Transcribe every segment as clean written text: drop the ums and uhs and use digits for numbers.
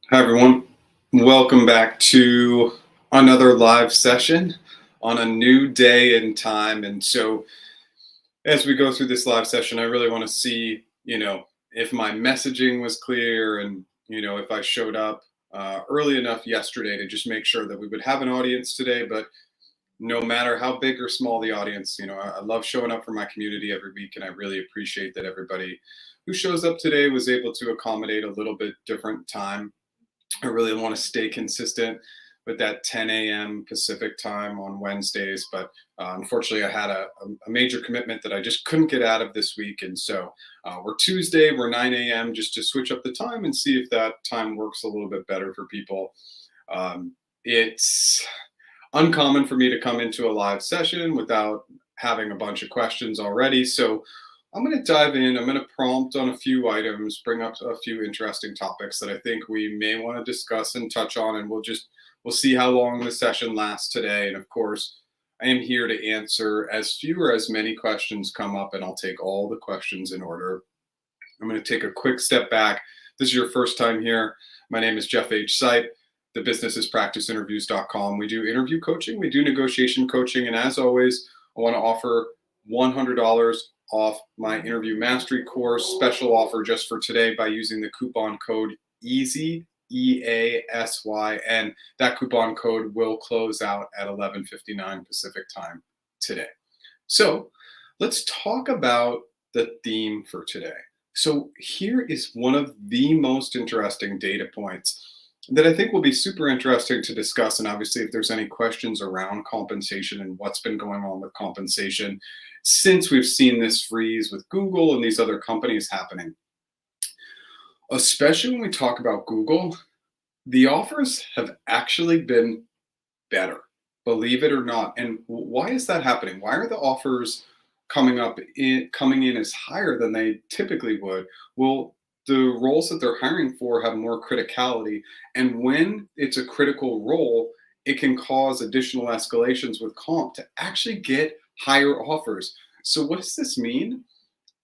Hi, everyone. Welcome back to another live session on a new day and time. And so, as we go through this live session, I really want to see, if my messaging was clear and, if I showed up early enough yesterday to just make sure that we would have an audience today. But no matter how big or small the audience, I love showing up for my community every week. And I really appreciate that everybody who shows up today was able to accommodate a little bit different time. I really want to stay consistent with that 10 a.m. Pacific time on Wednesdays, but unfortunately, I had a major commitment that I just couldn't get out of this week, and so we're Tuesday, we're 9 a.m. just to switch up the time and see if that time works a little bit better for people. It's uncommon for me to come into a live session without having a bunch of questions already, so I'm going to dive in. I'm going to prompt on a few items, bring up a few interesting topics that I think we may want to discuss and touch on, and we'll see how long the session lasts today. And of course, I am here to answer as few or as many questions come up, and I'll take all the questions in order. I'm going to take a quick step back. This is your first time here. My name is Jeff H. Sipe. The business is practiceinterviews.com. We do interview coaching, we do negotiation coaching, and as always, I want to offer $100 off my interview mastery course, special offer just for today by using the coupon code EASY, EASY, that coupon code will close out at 11:59 Pacific time today. So let's talk about the theme for today. So here is one of the most interesting data points that I think will be super interesting to discuss. And obviously, if there's any questions around compensation and what's been going on with compensation since we've seen this freeze with Google and these other companies happening, especially when we talk about Google, the offers have actually been better, believe it or not. And why is that happening? Why are the offers coming in as higher than they typically would? Well, the roles that they're hiring for have more criticality, and when it's a critical role, it can cause additional escalations with comp to actually get higher offers. So what does this mean?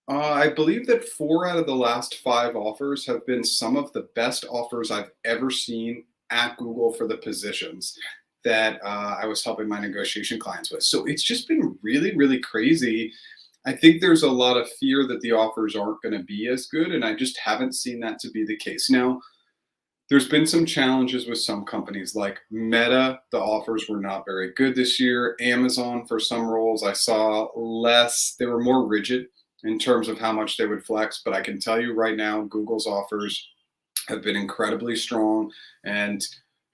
I believe that 4 out of the last 5 offers have been some of the best offers I've ever seen at Google for the positions that I was helping my negotiation clients with. So it's just been really, really crazy. I think there's a lot of fear that the offers aren't going to be as good, and I just haven't seen that to be the case. Now, there's been some challenges with some companies like Meta. The offers were not very good this year. Amazon, for some roles, I saw less, they were more rigid in terms of how much they would flex. But I can tell you right now, Google's offers have been incredibly strong. And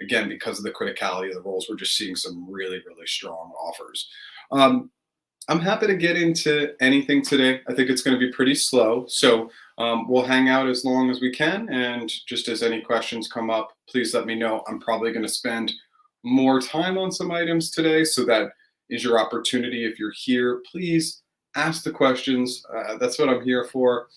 again, because of the criticality of the roles, we're just seeing some really, really strong offers. I'm happy to get into anything today. I think it's going to be pretty slow. So we'll hang out as long as we can. And just as any questions come up, please let me know. I'm probably going to spend more time on some items today. So that is your opportunity. If you're here, please ask the questions. That's what I'm here for.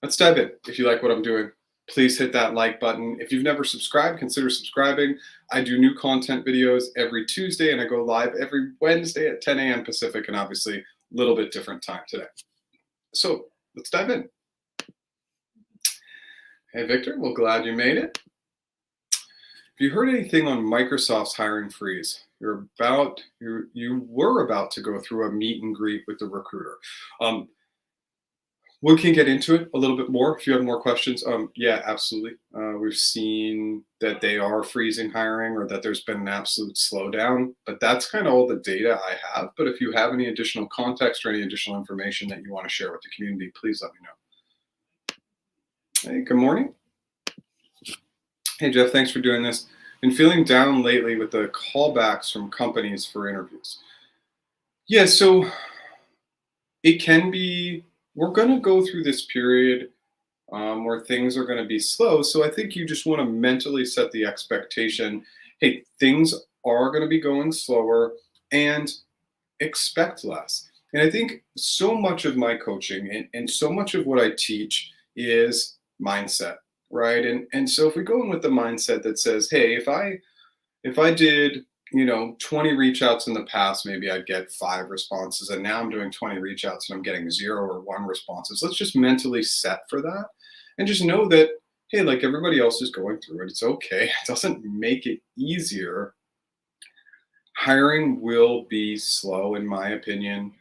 Let's dive in. If you like what I'm doing, please hit that like button. If you've never subscribed, consider subscribing. I do new content videos every Tuesday, and I go live every Wednesday at 10 a.m. Pacific, and obviously a little bit different time today. So let's dive in. Hey, Victor, well, glad you made it. If you heard anything on Microsoft's hiring freeze, you were about to go through a meet and greet with the recruiter. We can get into it a little bit more if you have more questions. Yeah, absolutely. We've seen that they are freezing hiring, or that there's been an absolute slowdown, but that's kind of all the data I have. But if you have any additional context or any additional information that you want to share with the community, please let me know. Hey, good morning. Hey, Jeff, thanks for doing this. Been feeling down lately with the callbacks from companies for interviews. Yeah, so it can be, we're going to go through this period where things are going to be slow. So I think you just want to mentally set the expectation, hey, things are going to be going slower, and expect less. And I think so much of my coaching and so much of what I teach is mindset, right? And so if we go in with the mindset that says, hey, if I did 20 reach outs in the past, maybe I'd get 5 responses. And now I'm doing 20 reach outs and I'm getting 0 or 1 responses. Let's just mentally set for that. And just know that hey, like everybody else is going through it. It's okay. It doesn't make it easier. Hiring will be slow, in my opinion,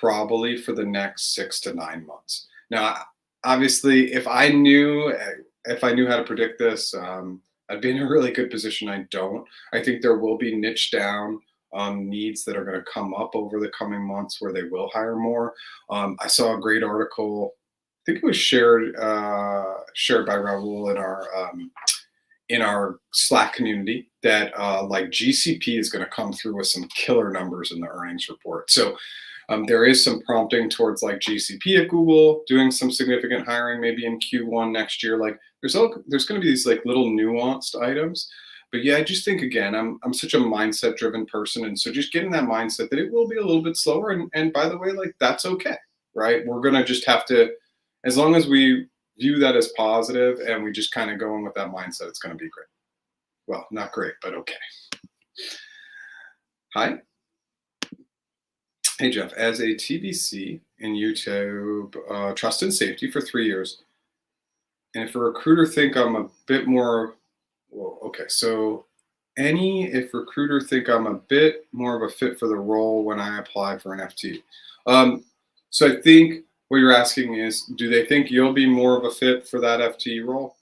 probably for the next 6 to 9 months. Now, obviously, if I knew how to predict this, I'd be in a really good position. I don't. I think there will be niche down needs that are going to come up over the coming months where they will hire more. I saw a great article. I think it was shared by Raul in our Slack community that like GCP is going to come through with some killer numbers in the earnings report. So there is some prompting towards like GCP at Google doing some significant hiring maybe in Q1 next year. Like there's going to be these like little nuanced items. But yeah, I just think again, I'm such a mindset driven person. And so just getting that mindset that it will be a little bit slower. And by the way, like that's okay, right? We're going to just have to, as long as we view that as positive and we just kind of go in with that mindset, it's going to be great. Well, not great, but okay. Hi. Hey, Jeff. As a TVC in YouTube, trust and safety for 3 years, and if a recruiter think I'm a bit more, well, okay, so if recruiter think I'm a bit more of a fit for the role when I apply for an FT. So I think what you're asking is, do they think you'll be more of a fit for that FT role?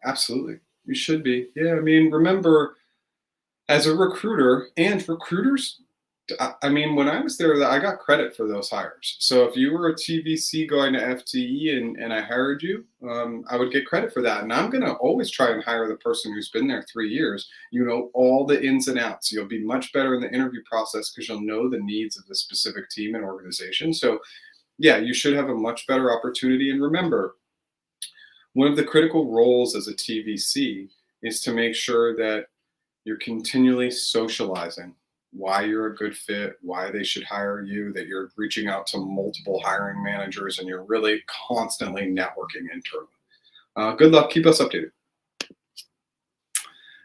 Absolutely. You should be. Yeah, I mean, remember, as a recruiter, and recruiters, I mean, when I was there, I got credit for those hires. So if you were a TVC going to FTE and I hired you, I would get credit for that. And I'm going to always try and hire the person who's been there 3 years. You know all the ins and outs. You'll be much better in the interview process because you'll know the needs of the specific team and organization. So yeah, you should have a much better opportunity. And remember, one of the critical roles as a TVC is to make sure that you're continually socializing why you're a good fit, why they should hire you, that you're reaching out to multiple hiring managers, and you're really constantly networking internally. Good luck. Keep us updated.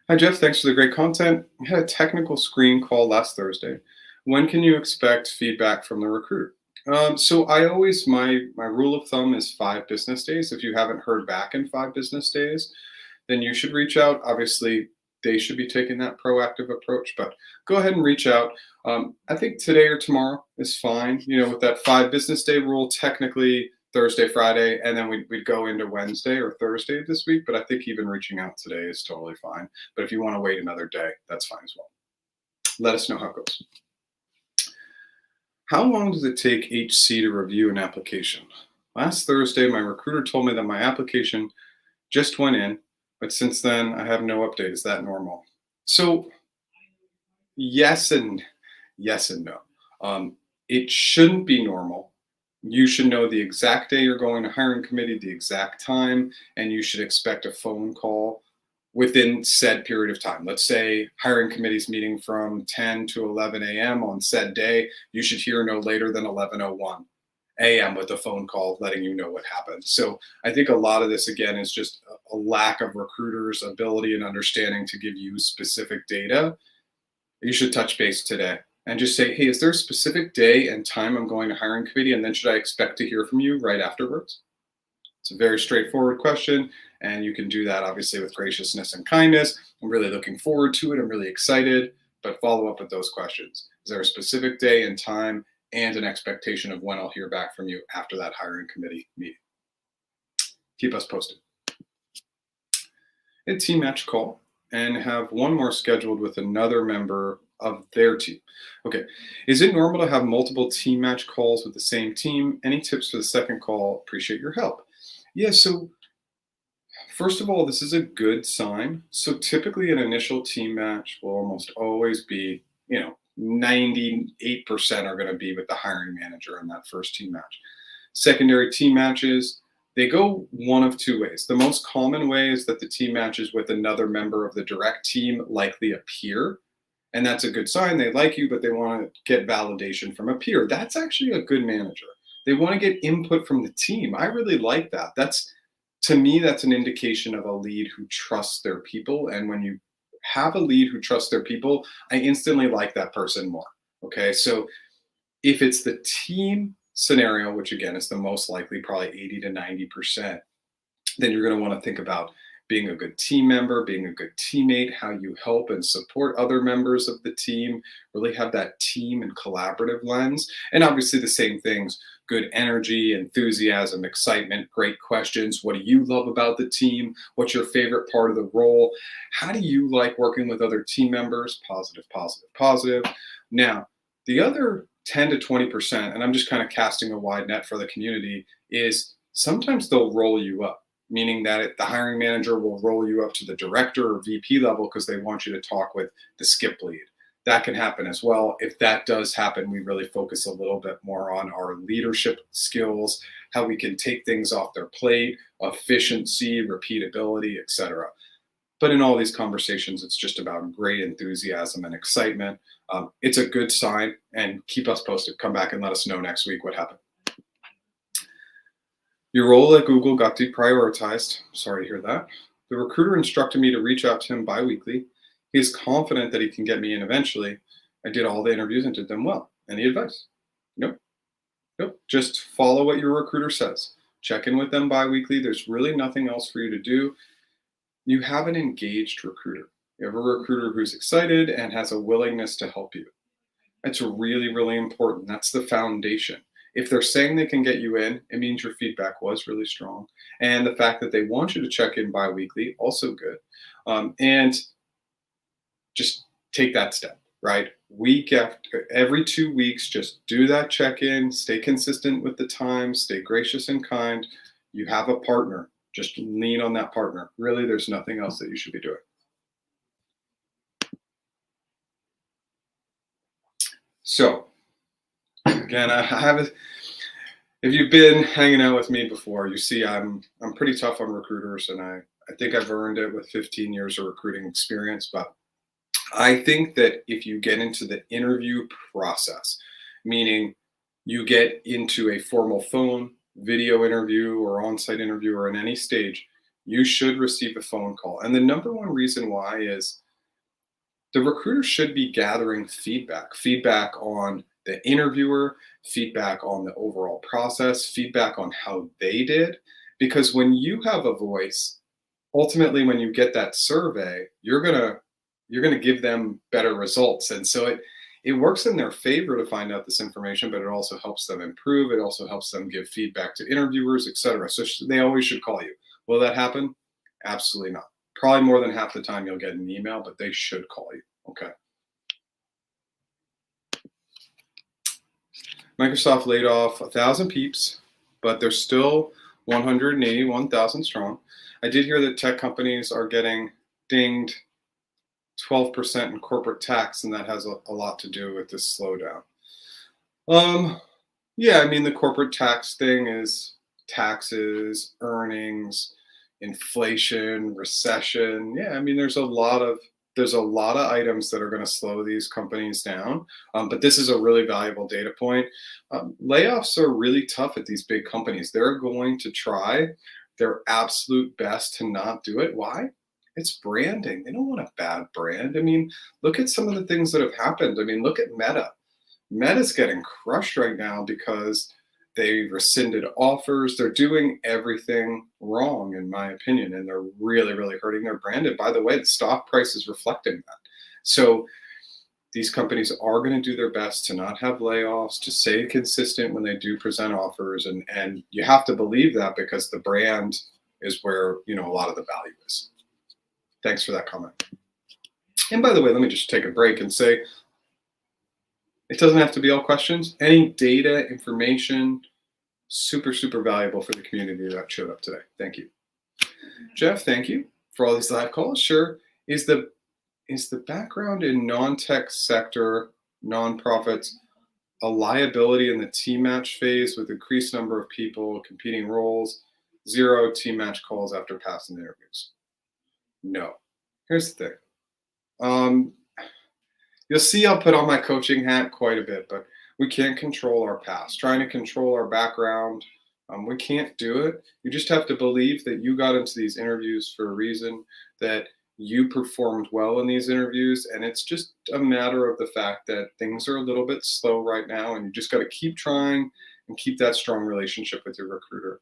Hi, Jeff. Thanks for the great content. We had a technical screen call last Thursday. When can you expect feedback from the recruiter? So I always, my rule of thumb is 5 business days. If you haven't heard back in 5 business days, then you should reach out. Obviously, they should be taking that proactive approach, but go ahead and reach out. I think today or tomorrow is fine. You know, with that 5 business day rule, technically Thursday, Friday, and then we'd go into Wednesday or Thursday this week. But I think even reaching out today is totally fine. But if you want to wait another day, that's fine as well. Let us know how it goes. How long does it take HC to review an application? Last Thursday, my recruiter told me that my application just went in, but since then I have no update. Is that normal? So yes and no. It shouldn't be normal. You should know the exact day you're going to hiring committee, the exact time, and you should expect a phone call within said period of time. Let's say hiring committee's meeting from 10 to 11 a.m. on said day. You should hear no later than 11:01 a.m. with a phone call letting you know what happened. So I think a lot of this, again, is just a lack of recruiters' ability and understanding to give you specific data. You should touch base today and just say, hey, is there a specific day and time I'm going to hiring committee? And then should I expect to hear from you right afterwards? It's a very straightforward question, and you can do that obviously with graciousness and kindness. I'm really looking forward to it. I'm really excited, but follow up with those questions. Is there a specific day and time and an expectation of when I'll hear back from you after that hiring committee meeting? Keep us posted. A team match call and have one more scheduled with another member of their team. Okay, is it normal to have multiple team match calls with the same team? Any tips for the second call? Appreciate your help. Yeah, so first of all, this is a good sign. So typically an initial team match will almost always be, 98% are going to be with the hiring manager in that first team match. Secondary team matches, they go one of 2 ways. The most common way is that the team matches with another member of the direct team, likely a peer. And that's a good sign. They like you, but they want to get validation from a peer. That's actually a good manager. They want to get input from the team. I really like that. To me, that's an indication of a lead who trusts their people. And when you have a lead who trusts their people, I instantly like that person more. Okay, so if it's the team scenario, which again is the most likely, probably 80 to 90%, Then you're going to want to think about being a good team member, being a good teammate, how you help and support other members of the team, really have that team and collaborative lens. And obviously the same things, good energy, enthusiasm, excitement, great questions. What do you love about the team? What's your favorite part of the role? How do you like working with other team members? Positive, positive, positive. Now, the other 10 to 20%, and I'm just kind of casting a wide net for the community, is sometimes they'll roll you up, meaning that the hiring manager will roll you up to the director or VP level because they want you to talk with the skip lead. That can happen as well. If that does happen, we really focus a little bit more on our leadership skills, how we can take things off their plate, efficiency, repeatability, etc. But in all these conversations, it's just about great enthusiasm and excitement. It's a good sign, and keep us posted. Come back and let us know next week what happened. Your role at Google got deprioritized. Sorry to hear that. The recruiter instructed me to reach out to him bi-weekly. He is confident that he can get me in eventually. I did all the interviews and did them well. Any advice? Nope. Nope. Just follow what your recruiter says. Check in with them bi-weekly. There's really nothing else for you to do. You have an engaged recruiter. You have a recruiter who's excited and has a willingness to help you. That's really, really important. That's the foundation. If they're saying they can get you in, it means your feedback was really strong. And the fact that they want you to check in bi-weekly, also good. And just take that step, right? Week after, every 2 weeks, just do that check-in, stay consistent with the time, stay gracious and kind. You have a partner. Just lean on that partner. Really, there's nothing else that you should be doing. So, again, I have a, if you've been hanging out with me before, you see I'm pretty tough on recruiters, and I think I've earned it with 15 years of recruiting experience. But I think that if you get into the interview process, meaning you get into a formal phone, video interview, or on-site interview, or in any stage, you should receive a phone call. And the number one reason why is the recruiter should be gathering feedback on the interviewer, feedback on the overall process, feedback on how they did. Because when you have a voice, ultimately when you get that survey, you're gonna give them better results. And so it works in their favor to find out this information, but it also helps them improve. It also helps them give feedback to interviewers, etc. So they always should call you. Will that happen? Absolutely not. Probably more than half the time you'll get an email, but they should call you. Okay. Microsoft laid off 1,000 peeps, but they're still 181,000 strong. I did hear that tech companies are getting dinged 12% in corporate tax, and that has a lot to do with this slowdown. Yeah, I mean, the corporate tax thing is taxes, earnings, inflation, recession. Yeah, I mean, there's a lot of items that are going to slow these companies down. But this is a really valuable data point. Layoffs are really tough at these big companies. They're going to try their absolute best to not do it. Why? It's branding. They don't want a bad brand. I mean, look at some of the things that have happened. I mean, look at Meta. Meta's getting crushed right now because they rescinded offers. They're doing everything wrong, in my opinion, and they're really, really hurting their brand. And by the way, the stock price is reflecting that. So these companies are going to do their best to not have layoffs, to stay consistent when they do present offers. And you have to believe that because the brand is where, a lot of the value is. Thanks for that comment. And by the way, let me just take a break and say, it doesn't have to be all questions. Any data, information, super, super valuable for the community that showed up today. Thank you. Jeff, thank you for all these live calls. Sure. Is the background in non-tech sector, nonprofits, a liability in the team match phase with increased number of people competing roles, 0 team match calls after passing interviews? No. Here's the thing. You'll see I'll put on my coaching hat quite a bit, but we can't control our past. Trying to control our background, we can't do it. You just have to believe that you got into these interviews for a reason, that you performed well in these interviews, and it's just a matter of the fact that things are a little bit slow right now, and you just got to keep trying and keep that strong relationship with your recruiter.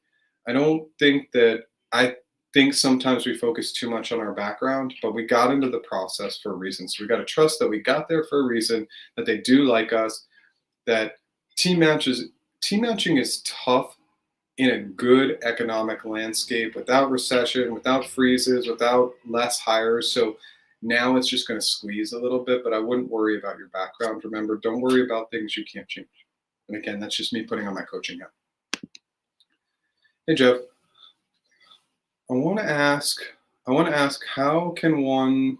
I don't think that I think sometimes we focus too much on our background, but we got into the process for a reason. So we got to trust that we got there for a reason, that they do like us, that team matches, team matching is tough in a good economic landscape without recession, without freezes, without less hires. So now it's just going to squeeze a little bit, but I wouldn't worry about your background. Remember, don't worry about things you can't change. And again, that's just me putting on my coaching hat. Hey, Jeff. I want to ask, how can one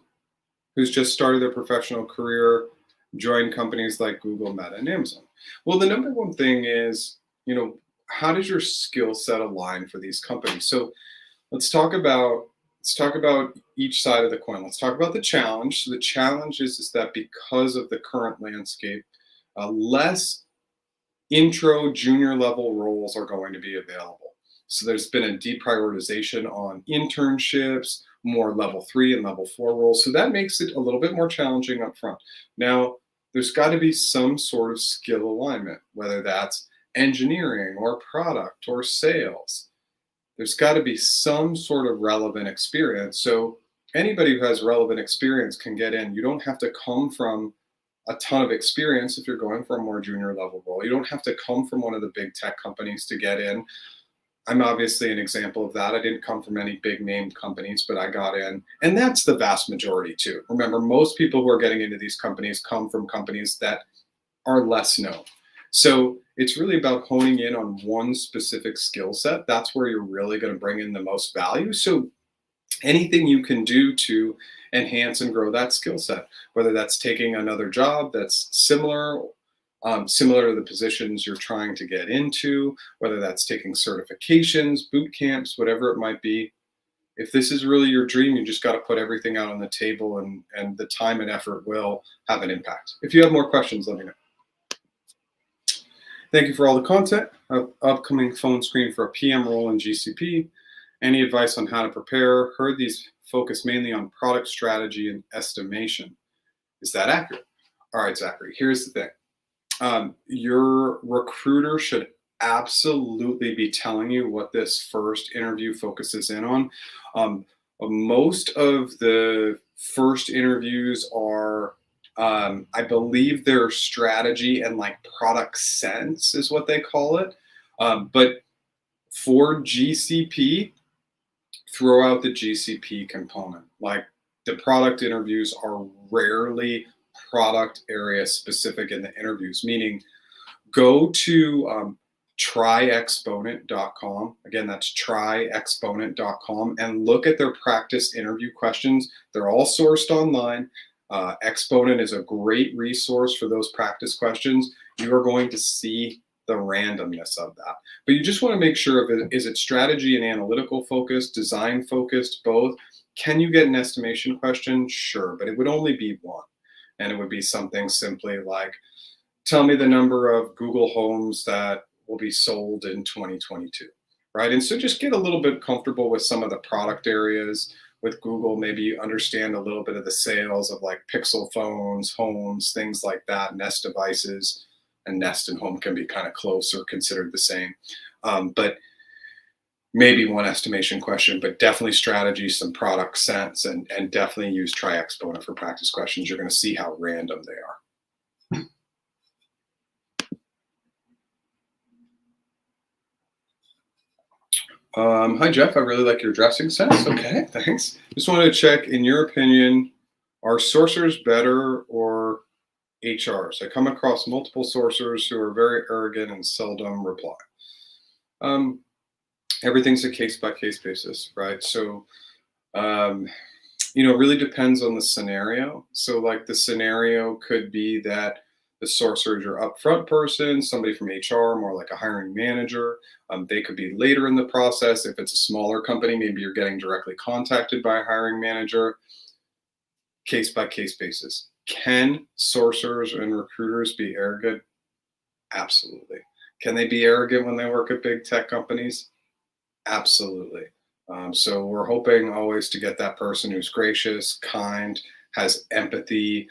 who's just started their professional career join companies like Google, Meta, and Amazon? Well, the number one thing is, how does your skill set align for these companies? So let's talk about each side of the coin. Let's talk about the challenge. So the challenge is that because of the current landscape, less intro junior level roles are going to be available. So there's been a deprioritization on internships, more level 3 and level 4 roles. So that makes it a little bit more challenging up front. Now, there's got to be some sort of skill alignment, whether that's engineering or product or sales. There's got to be some sort of relevant experience. So anybody who has relevant experience can get in. You don't have to come from a ton of experience if you're going for a more junior level role. You don't have to come from one of the big tech companies to get in. I'm obviously an example of that. I didn't come from any big name companies, but I got in. And that's the vast majority too. Remember, most people who are getting into these companies come from companies that are less known. So it's really about honing in on one specific skill set. That's where you're really going to bring in the most value. So anything you can do to enhance and grow that skill set, whether that's taking another job that's similar to the positions you're trying to get into, whether that's taking certifications, boot camps, whatever it might be. If this is really your dream, you just got to put everything out on the table, and the time and effort will have an impact. If you have more questions, let me know. Thank you for all the content. Upcoming phone screen for a PM role in GCP. Any advice on how to prepare? Heard these focus mainly on product strategy and estimation. Is that accurate? All right, Zachary, here's the thing. Your recruiter should absolutely be telling you what this first interview focuses in on. Most of the first interviews are, I believe, their strategy and like product sense is what they call it. But for GCP, throw out the GCP component. Like, the product interviews are rarely product area specific in the interviews, meaning go to tryexponent.com. Again, that's tryexponent.com, and look at their practice interview questions. They're all sourced online. Exponent is a great resource for those practice questions. You are going to see the randomness of that. But you just want to make sure is it strategy and analytical focused, design focused, both? Can you get an estimation question? Sure, but it would only be one. And it would be something simply like, tell me the number of Google homes that will be sold in 2022, right? And so just get a little bit comfortable with some of the product areas with Google. Maybe understand a little bit of the sales of like Pixel phones, homes, things like that, Nest devices. And Nest and home can be kind of close or considered the same. But maybe one estimation question, but definitely strategy, some product sense, and definitely use TryExponent for practice questions. You're going to see how random they are. Hi, Jeff. I really like your dressing sense. Okay, thanks. Just wanted to check, in your opinion, are sourcers better or HRs? I come across multiple sourcers who are very arrogant and seldom reply. Everything's a case-by-case basis, right? So, really depends on the scenario. So like the scenario could be that the sourcer is your upfront person, somebody from HR, more like a hiring manager. They could be later in the process. If it's a smaller company, maybe you're getting directly contacted by a hiring manager. Case-by-case basis. Can sourcers and recruiters be arrogant? Absolutely. Can they be arrogant when they work at big tech companies? Absolutely. So we're hoping always to get that person who's gracious, kind, has empathy.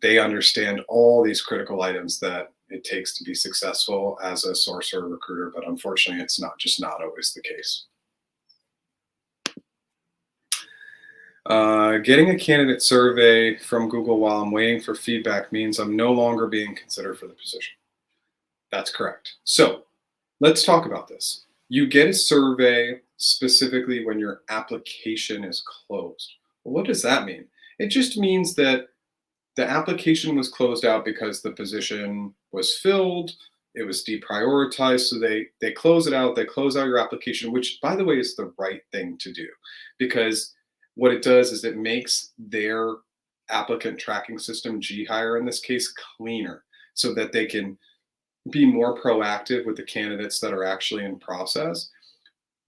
They understand all these critical items that it takes to be successful as a sourcer or recruiter, but unfortunately, it's not always the case. Getting a candidate survey from Google while I'm waiting for feedback means I'm no longer being considered for the position. That's correct. So let's talk about this. You get a survey specifically when your application is closed. Well, what does that mean? It just means that the application was closed out because the position was filled, it was deprioritized, so they close it out, they close out your application, which by the way is the right thing to do, because what it does is it makes their applicant tracking system, GHire in this case, cleaner, so that they can be more proactive with the candidates that are actually in process.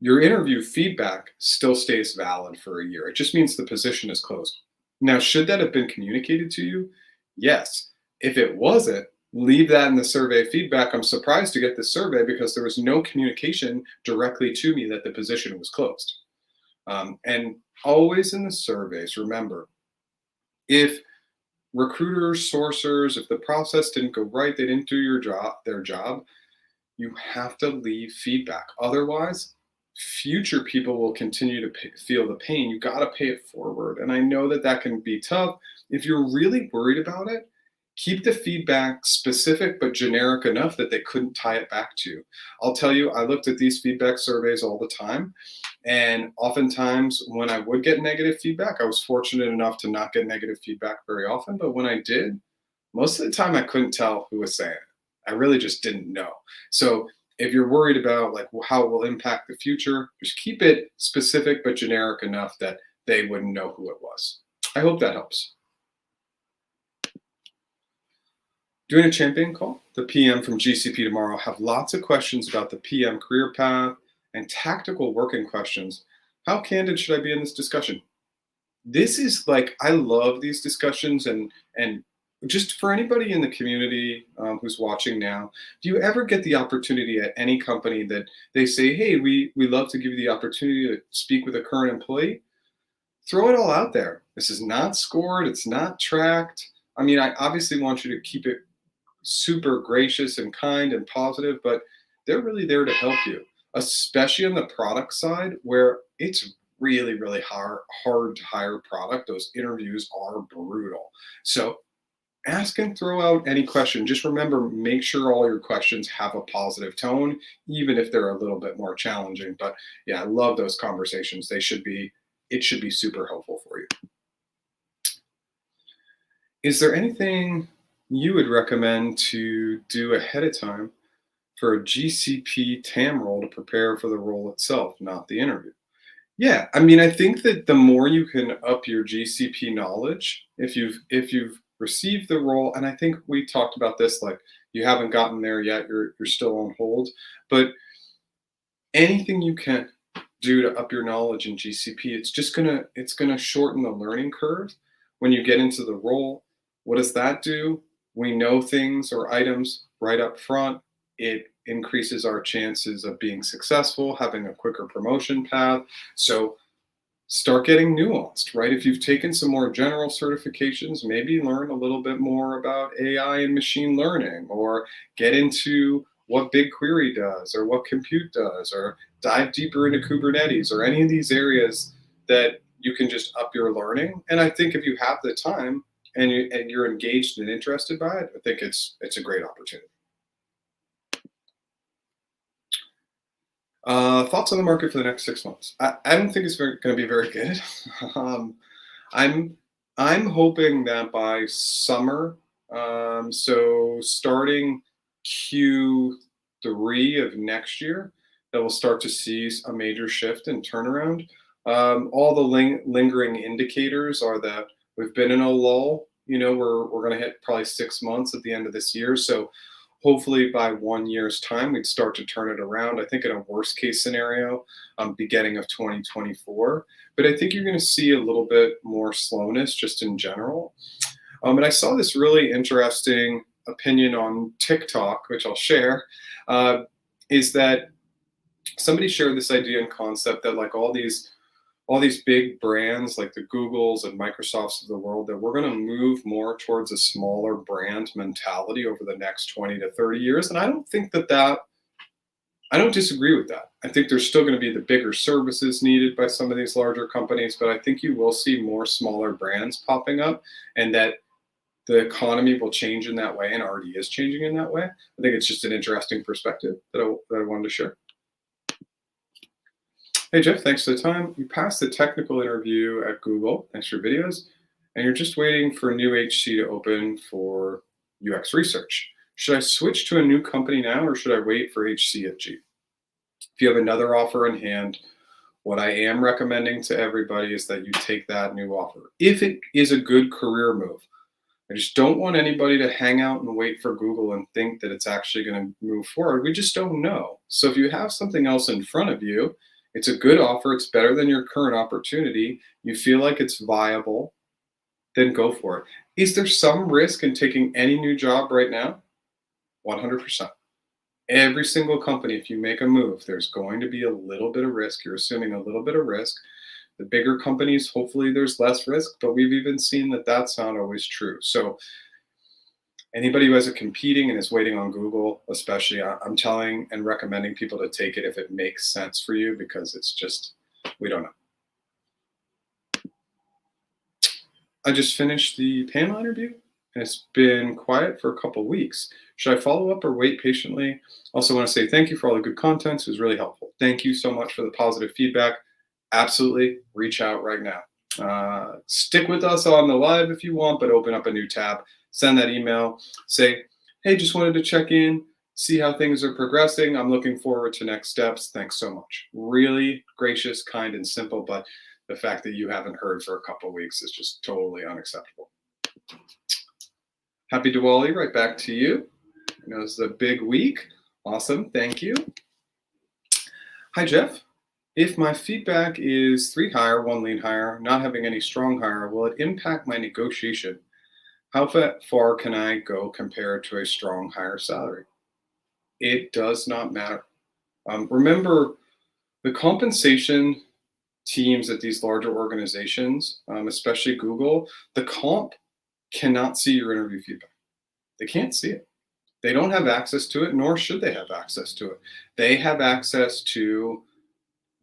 Your interview feedback still stays valid for a year. It just means the position is closed. Now, should that have been communicated to you? Yes. If it wasn't, leave that in the survey feedback. I'm surprised to get this survey because there was no communication directly to me that the position was closed. And always in the surveys, remember, if recruiters, sourcers, if the process didn't go right, they didn't do their job, you have to leave feedback. Otherwise, future people will continue to feel the pain. You got to pay it forward. And I know that that can be tough. If you're really worried about it, keep the feedback specific but generic enough that they couldn't tie it back to you. I'll tell you, I looked at these feedback surveys all the time. And oftentimes, when I would get negative feedback, I was fortunate enough to not get negative feedback very often. But when I did, most of the time I couldn't tell who was saying it. I really just didn't know. So if you're worried about like how it will impact the future, just keep it specific but generic enough that they wouldn't know who it was. I hope that helps. Doing a champion call, the PM from GCP tomorrow have lots of questions about the PM career path and tactical working questions. How candid should I be in this discussion? This is like, I love these discussions, and just for anybody in the community who's watching now, do you ever get the opportunity at any company that they say, hey, we love to give you the opportunity to speak with a current employee? Throw it all out there. This is not scored, it's not tracked. I mean, I obviously want you to keep it super gracious and kind and positive, but they're really there to help you, especially on the product side where it's really, really hard to hire product. Those interviews are brutal. So ask and throw out any question. Just remember, make sure all your questions have a positive tone, even if they're a little bit more challenging. But yeah, I love those conversations. It should be super helpful for you. Is there anything you would recommend to do ahead of time for a GCP TAM role to prepare for the role itself, not the interview? Yeah, I mean, I think that the more you can up your GCP knowledge, if you've received the role, and I think we talked about this, like you haven't gotten there yet, you're still on hold, but anything you can do to up your knowledge in GCP, it's gonna shorten the learning curve when you get into the role. What does that do? We know things or items right up front. It increases our chances of being successful, having a quicker promotion path. So start getting nuanced, right? If you've taken some more general certifications, maybe learn a little bit more about AI and machine learning, or get into what BigQuery does, or what compute does, or dive deeper into Kubernetes, or any of these areas that you can just up your learning. And I think if you have the time and you're engaged and interested by it, I think it's a great opportunity. Thoughts on the market for the next 6 months? I don't think it's going to be very good. um, I'm I'm hoping that by summer, so starting Q3 of next year, that we'll start to see a major shift and turnaround. All the lingering indicators are that we've been in a lull. You know, we're going to hit probably 6 months at the end of this year. So hopefully by 1 year's time, we'd start to turn it around. I think in a worst case scenario, beginning of 2024. But I think you're going to see a little bit more slowness just in general. And I saw this really interesting opinion on TikTok, which I'll share, is that somebody shared this idea and concept that like all these big brands like the Googles and Microsofts of the world, that we're going to move more towards a smaller brand mentality over the next 20 to 30 years. And I don't think that I don't disagree with that. I think there's still going to be the bigger services needed by some of these larger companies, but I think you will see more smaller brands popping up, and that the economy will change in that way and already is changing in that way. I think it's just an interesting perspective that I wanted to share. Hey, Jeff, thanks for the time. You passed the technical interview at Google. Thanks for your videos. And you're just waiting for a new HC to open for UX research. Should I switch to a new company now, or should I wait for HCFG? If you have another offer in hand, what I am recommending to everybody is that you take that new offer, if it is a good career move. I just don't want anybody to hang out and wait for Google and think that it's actually going to move forward. We just don't know. So if you have something else in front of you, it's a good offer, it's better than your current opportunity, you feel like it's viable, then go for it. Is there some risk in taking any new job right now? 100%. Every single company, if you make a move, there's going to be a little bit of risk. You're assuming a little bit of risk. The bigger companies, hopefully there's less risk, but we've even seen that that's not always true. So anybody who has it competing and is waiting on Google, especially, I'm telling and recommending people to take it if it makes sense for you, because it's just, we don't know. I just finished the panel interview, and it's been quiet for a couple of weeks. Should I follow up or wait patiently? Also want to say thank you for all the good content. It was really helpful. Thank you so much for the positive feedback. Absolutely, reach out right now. Stick with us on the live if you want, but open up a new tab. Send that email. Say, hey, just wanted to check in, see how things are progressing. I'm looking forward to next steps. Thanks so much. Really gracious, kind, and simple, but the fact that you haven't heard for a couple of weeks is just totally unacceptable. Happy Diwali, right back to you. I know it's a big week. Awesome, thank you. Hi, Jeff. If my feedback is 3 hire, 1 lean hire, not having any strong hire, will it impact my negotiation? How far can I go compared to a strong hire salary? It does not matter. Remember, the compensation teams at these larger organizations, especially Google, the comp cannot see your interview feedback. They can't see it. They don't have access to it, nor should they have access to it. They have access to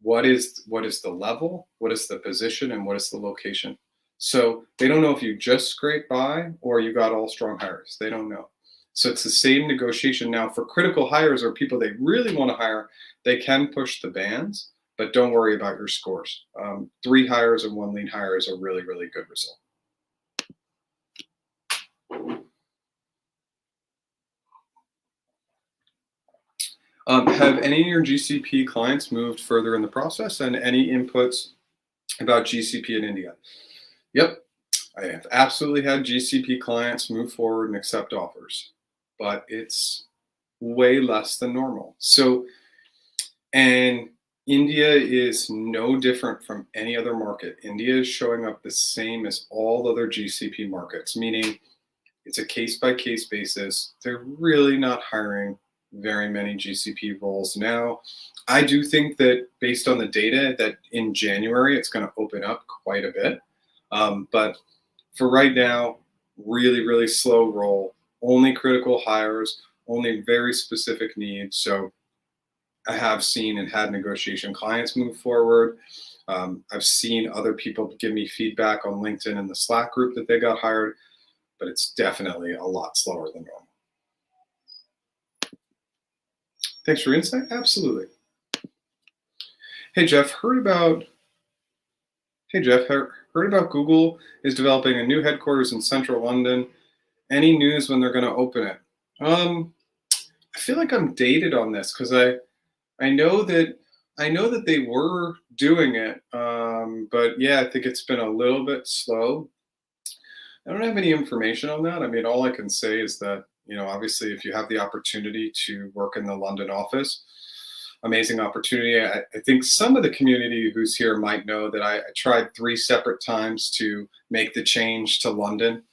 what is the level, what is the position, and what is the location. So they don't know if you just scraped by or you got all strong hires. They don't know. So it's the same negotiation. Now for critical hires or people they really want to hire, they can push the bands, but don't worry about your scores. 3 hires and 1 lean hire is a really, really good result. Have any of your GCP clients moved further in the process, and any inputs about GCP in India? Yep, I have absolutely had GCP clients move forward and accept offers, but it's way less than normal. So, and India is no different from any other market. India is showing up the same as all other GCP markets, meaning it's a case-by-case basis. They're really not hiring very many GCP roles now. I do think that based on the data that in January, it's going to open up quite a bit. But for right now, really, really slow roll, only critical hires, only very specific needs. So I have seen and had negotiation clients move forward. I've seen other people give me feedback on LinkedIn and the Slack group that they got hired, but it's definitely a lot slower than normal. Thanks for your insight. Absolutely. Hey, Jeff, heard about Google is developing a new headquarters in central London. Any news when they're going to open it? I feel like I'm dated on this because I know that they were doing it, but yeah, I think it's been a little bit slow. I don't have any information on that. I mean, all I can say is that, you know, obviously, if you have the opportunity to work in the London office, amazing opportunity. I think some of the community who's here might know that I tried 3 separate times to make the change to London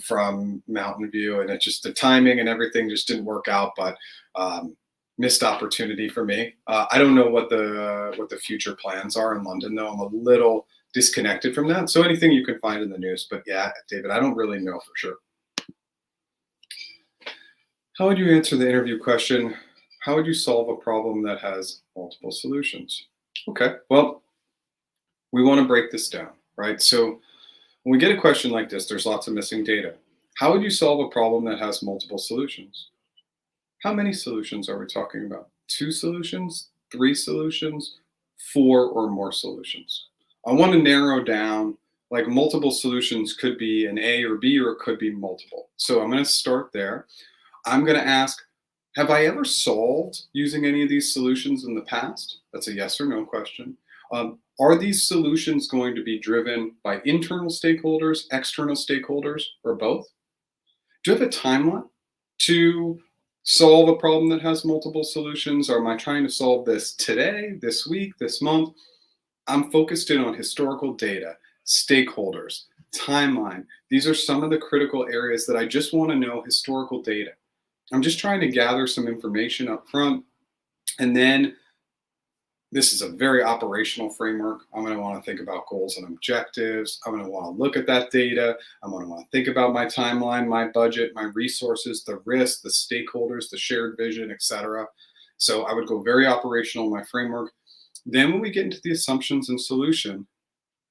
from Mountain View, and it just, the timing and everything just didn't work out, but missed opportunity for me. I don't know what the future plans are in London, though. I'm a little disconnected from that. So anything you can find in the news, but yeah, David, I don't really know for sure. How would you answer the interview question? How would you solve a problem that has multiple solutions? Okay, well, we want to break this down, right? So when we get a question like this, there's lots of missing data. How would you solve a problem that has multiple solutions? How many solutions are we talking about? Two solutions, three solutions, four or more solutions? I want to narrow down, like multiple solutions could be an A or B, or it could be multiple. So I'm going to start there. I'm going to ask, have I ever solved using any of these solutions in the past? That's a yes or no question. Are these solutions going to be driven by internal stakeholders, external stakeholders, or both? Do you have a timeline to solve a problem that has multiple solutions? Or am I trying to solve this today, this week, this month? I'm focused in on historical data, stakeholders, timeline. These are some of the critical areas that I just want to know historical data. I'm just trying to gather some information up front. And then this is a very operational framework. I'm going to want to think about goals and objectives. I'm going to want to look at that data. I'm going to want to think about my timeline, my budget, my resources, the risk, the stakeholders, the shared vision, etc. So I would go very operational in my framework. Then when we get into the assumptions and solution,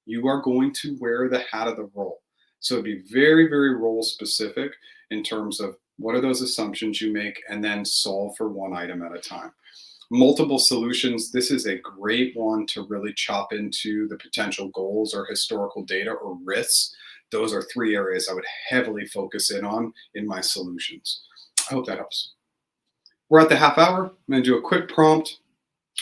you are going to wear the hat of the role. So it'd be very, very role specific in terms of what are those assumptions you make, and then solve for one item at a time. Multiple solutions, this is a great one to really chop into the potential goals or historical data or risks. Those are three areas I would heavily focus in on in my solutions. I hope that helps. We're at the half hour. I'm going to do a quick prompt.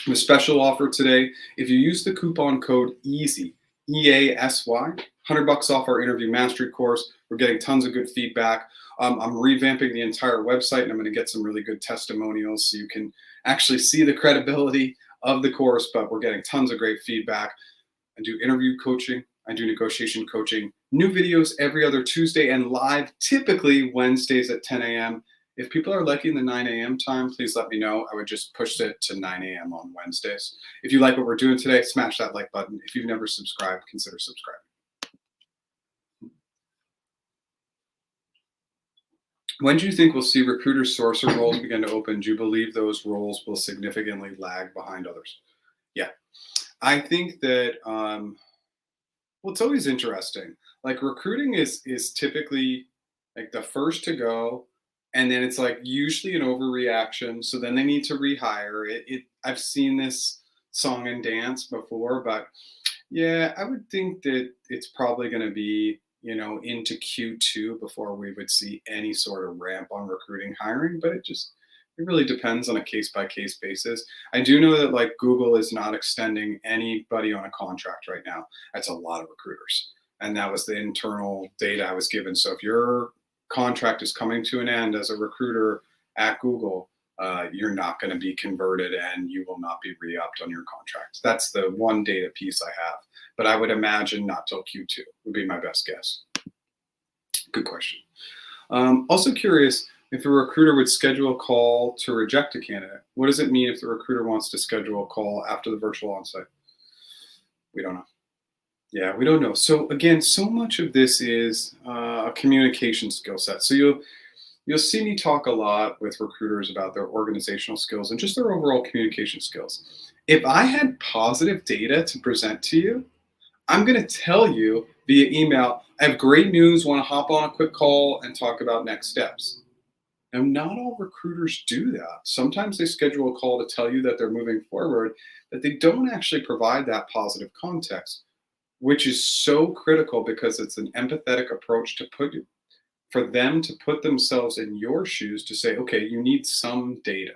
A special offer today. If you use the coupon code EASY, EASY, $100 off our interview mastery course. We're getting tons of good feedback. I'm revamping the entire website, and I'm going to get some really good testimonials so you can actually see the credibility of the course, but we're getting tons of great feedback. I do interview coaching. I do negotiation coaching. New videos every other Tuesday and live, typically Wednesdays at 10 a.m. If people are liking the 9 a.m. time, please let me know. I would just push it to 9 a.m. on Wednesdays. If you like what we're doing today, smash that like button. If you've never subscribed, consider subscribing. When do you think we'll see recruiter sourcer roles begin to open? Do you believe those roles will significantly lag behind others? Yeah, I think that, well, it's always interesting. Like recruiting is typically like the first to go, and then it's like usually an overreaction. So then they need to rehire it. I've seen this song and dance before, but yeah, I would think that it's probably going to be, into Q2 before we would see any sort of ramp on recruiting hiring, but it really depends on a case by case basis. I do know that like Google is not extending anybody on a contract right now. That's a lot of recruiters. And that was the internal data I was given. So if your contract is coming to an end as a recruiter at Google, you're not going to be converted and you will not be re-upped on your contract. That's the one data piece I have. But I would imagine not till Q2 would be my best guess. Good question. Also curious if a recruiter would schedule a call to reject a candidate. What does it mean if the recruiter wants to schedule a call after the virtual onsite? We don't know. Yeah, we don't know. So again, so much of this is a communication skill set. So you'll see me talk a lot with recruiters about their organizational skills and just their overall communication skills. If I had positive data to present to you, I'm going to tell you via email, I have great news, want to hop on a quick call and talk about next steps. Now, not all recruiters do that. Sometimes they schedule a call to tell you that they're moving forward, but they don't actually provide that positive context, which is so critical because it's an empathetic approach for them to put themselves in your shoes to say, okay, you need some data.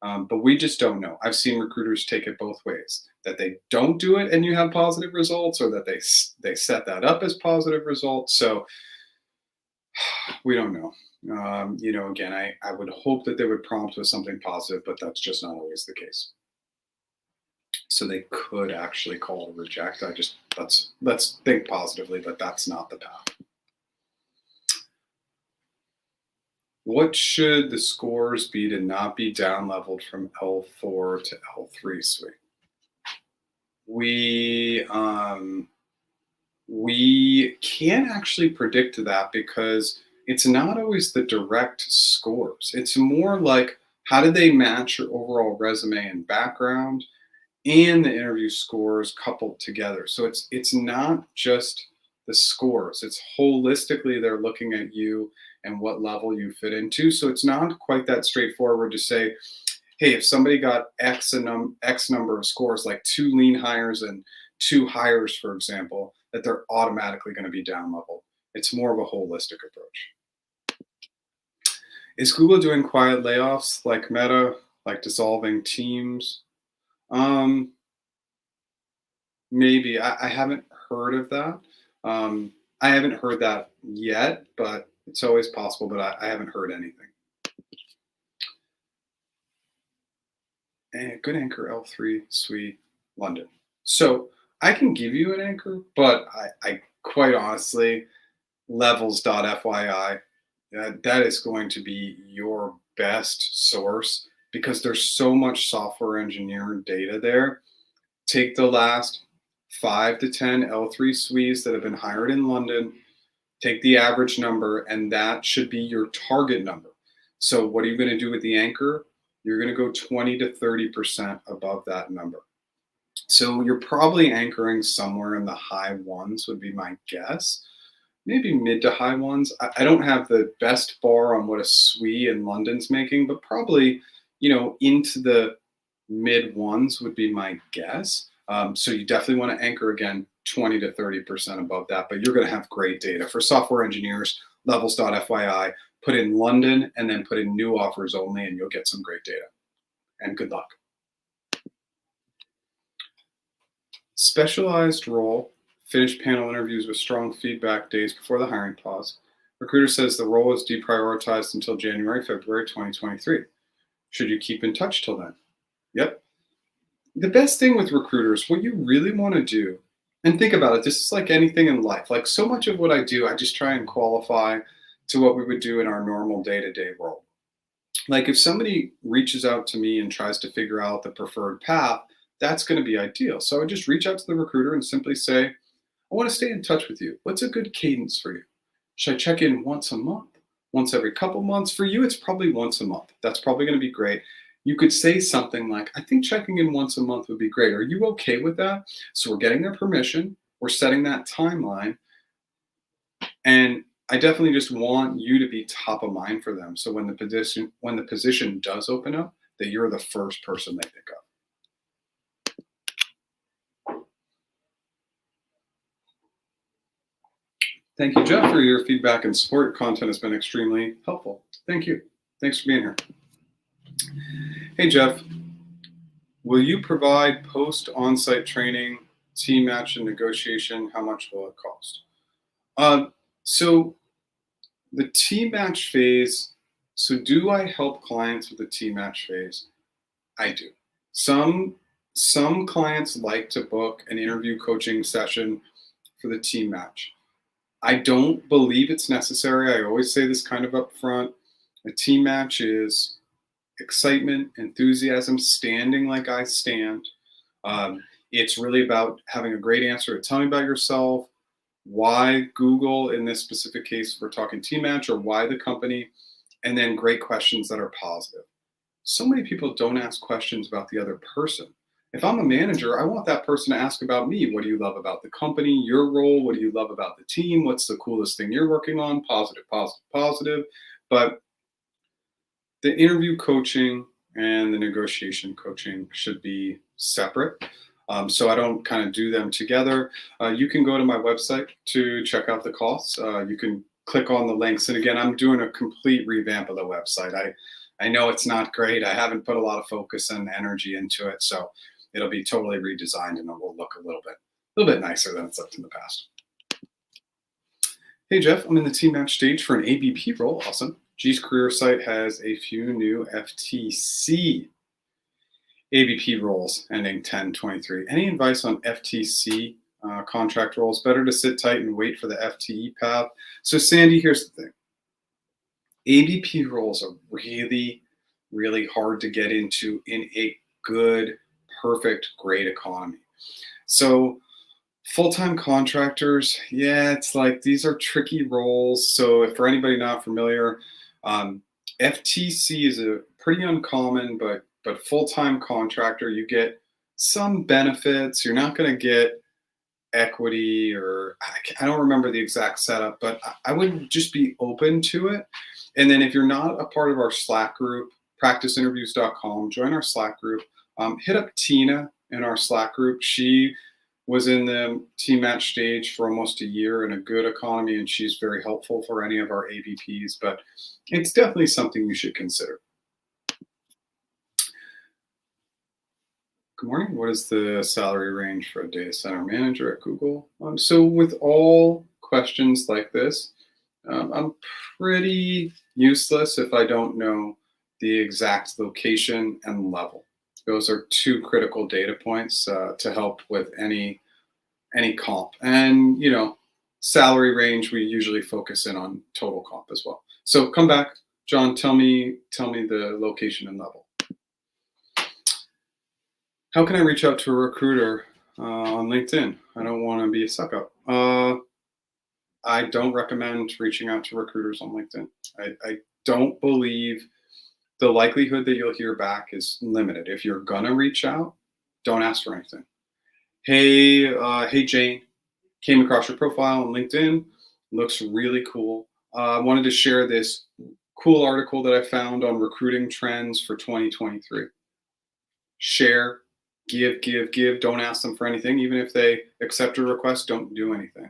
But we just don't know. I've seen recruiters take it both ways, that they don't do it and you have positive results, or that they set that up as positive results. So we don't know. Again, I would hope that they would prompt with something positive, but that's just not always the case. So they could actually call to reject. Let's think positively, but that's not the path. What should the scores be to not be down leveled from L4 to L3 SWE? We can't actually predict that because it's not always the direct scores. It's more like How did they match your overall resume and background and the interview scores coupled together? So it's not just the scores. It's holistically they're looking at you and what level you fit into. So it's not quite that straightforward to say, hey, if somebody got X number of scores, like 2 lean hires and 2 hires, for example, that they're automatically going to be down level. It's more of a holistic approach. Is Google doing quiet layoffs like Meta, like dissolving teams? Um, Maybe. I haven't heard of that. I haven't heard that yet, but it's always possible, but I haven't heard anything. And good anchor L3 SWE London. So I can give you an anchor, but I quite honestly, levels.fyi, that is going to be your best source because there's so much software engineering data there. Take the last 5 to 10 L3 SWEs that have been hired in London, take the average number, and that should be your target number. So what are you going to do with the anchor? You're going to go 20 to 30% above that number. So you're probably anchoring somewhere in the high ones would be my guess. Maybe mid to high ones. I don't have the best bar on what a SWE in London's making, but probably, into the mid ones would be my guess. So you definitely want to anchor again 20 to 30% above that, but you're going to have great data. For software engineers, levels.fyi, put in London and then put in new offers only, and you'll get some great data. And good luck. Specialized role, finished panel interviews with strong feedback days before the hiring pause. Recruiter says the role is deprioritized until January, February 2023. Should you keep in touch till then? Yep. The best thing with recruiters, what you really want to do, and think about it, this is like anything in life. Like so much of what I do, I just try and qualify to what we would do in our normal day-to-day role. Like if somebody reaches out to me and tries to figure out the preferred path, that's going to be ideal. So I just reach out to the recruiter and simply say, I want to stay in touch with you. What's a good cadence for you? Should I check in once a month? Once every couple months? For you, it's probably once a month. That's probably going to be great. You could say something like, I think checking in once a month would be great. Are you okay with that? So we're getting their permission. We're setting that timeline. And I definitely just want you to be top of mind for them. So when the position does open up, that you're the first person they pick up. Thank you, Jeff, for your feedback and support. Your content has been extremely helpful. Thank you. Thanks for being here. Hey, Jeff, will you provide post on-site training, team match and negotiation? How much will it cost? So the team match phase, so do I help clients with the team match phase? I do. Some clients like to book an interview coaching session for the team match. I don't believe it's necessary. I always say this kind of up front. A team match is excitement, enthusiasm, standing like I stand. It's really about having a great answer to tell me about yourself, why Google in this specific case, if we're talking team match, or why the company, and then great questions that are positive. So many people don't ask questions about the other person. If I'm a manager, I want that person to ask about me. What do you love about the company, your role? What do you love about the team? What's the coolest thing you're working on? Positive, positive, positive. But the interview coaching and the negotiation coaching should be separate. So I don't kind of do them together. You can go to my website to check out the costs. You can click on the links. And again, I'm doing a complete revamp of the website. I know it's not great. I haven't put a lot of focus and energy into it. So it'll be totally redesigned and it will look a little bit nicer than it's looked in the past. Hey, Jeff, I'm in the team match stage for an ABP role. Awesome. G's career site has a few new FTC ABP roles ending 10/23. Any advice on FTC contract roles? Better to sit tight and wait for the FTE path. So Sandy, here's the thing. ABP roles are really, really hard to get into in a good, perfect, great economy. So full-time contractors, yeah, it's like these are tricky roles. So if for anybody not familiar, FTC is a pretty uncommon, but full-time contractor, you get some benefits. You're not going to get equity, or I don't remember the exact setup, but I would just be open to it. And then if you're not a part of our Slack group, practiceinterviews.com, join our Slack group. Hit up Tina in our Slack group. She was in the team match stage for almost a year in a good economy, and she's very helpful for any of our AVPs, but it's definitely something you should consider. Good morning. What is the salary range for a data center manager at Google? So with all questions like this, I'm pretty useless if I don't know the exact location and level. Those are two critical data points to help with any comp. And salary range, we usually focus in on total comp as well. So come back, John. Tell me the location and level. How can I reach out to a recruiter on LinkedIn? I don't want to be a suck up. I don't recommend reaching out to recruiters on LinkedIn. I don't believe the likelihood that you'll hear back is limited. If you're gonna reach out, don't ask for anything. Hey Jane, came across your profile on LinkedIn. Looks really cool. I wanted to share this cool article that I found on recruiting trends for 2023. Share, give. Don't ask them for anything. Even if they accept a request, don't do anything.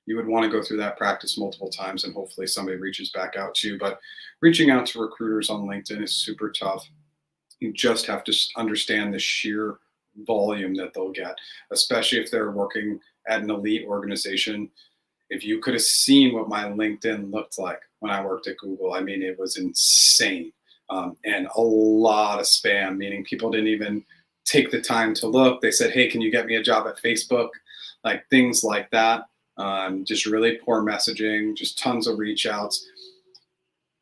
You would want to go through that practice multiple times, and hopefully somebody reaches back out to you. But reaching out to recruiters on LinkedIn is super tough. You just have to understand the sheer volume that they'll get, especially if they're working at an elite organization. If you could have seen what my LinkedIn looked like when I worked at Google, I mean, it was insane. And a lot of spam, meaning people didn't even take the time to look. They said, hey, can you get me a job at Facebook? Like things like that. Just really poor messaging, just tons of reach outs.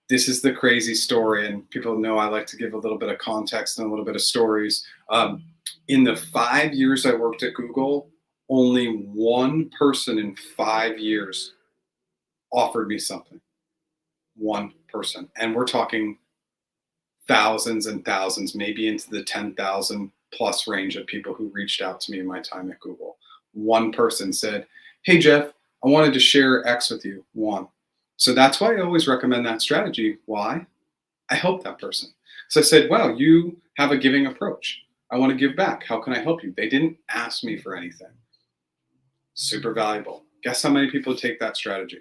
This is the crazy story, and people know I like to give a little bit of context and a little bit of stories. In the 5 years I worked at Google, only one person in 5 years offered me something. One person. And we're talking thousands and thousands, maybe into the 10,000 plus range of people who reached out to me in my time at Google. One person said, hey, Jeff, I wanted to share X with you. One. So that's why I always recommend that strategy. Why? I help that person. So I said, wow, you have a giving approach. I want to give back. How can I help you? They didn't ask me for anything. Super valuable. Guess how many people take that strategy?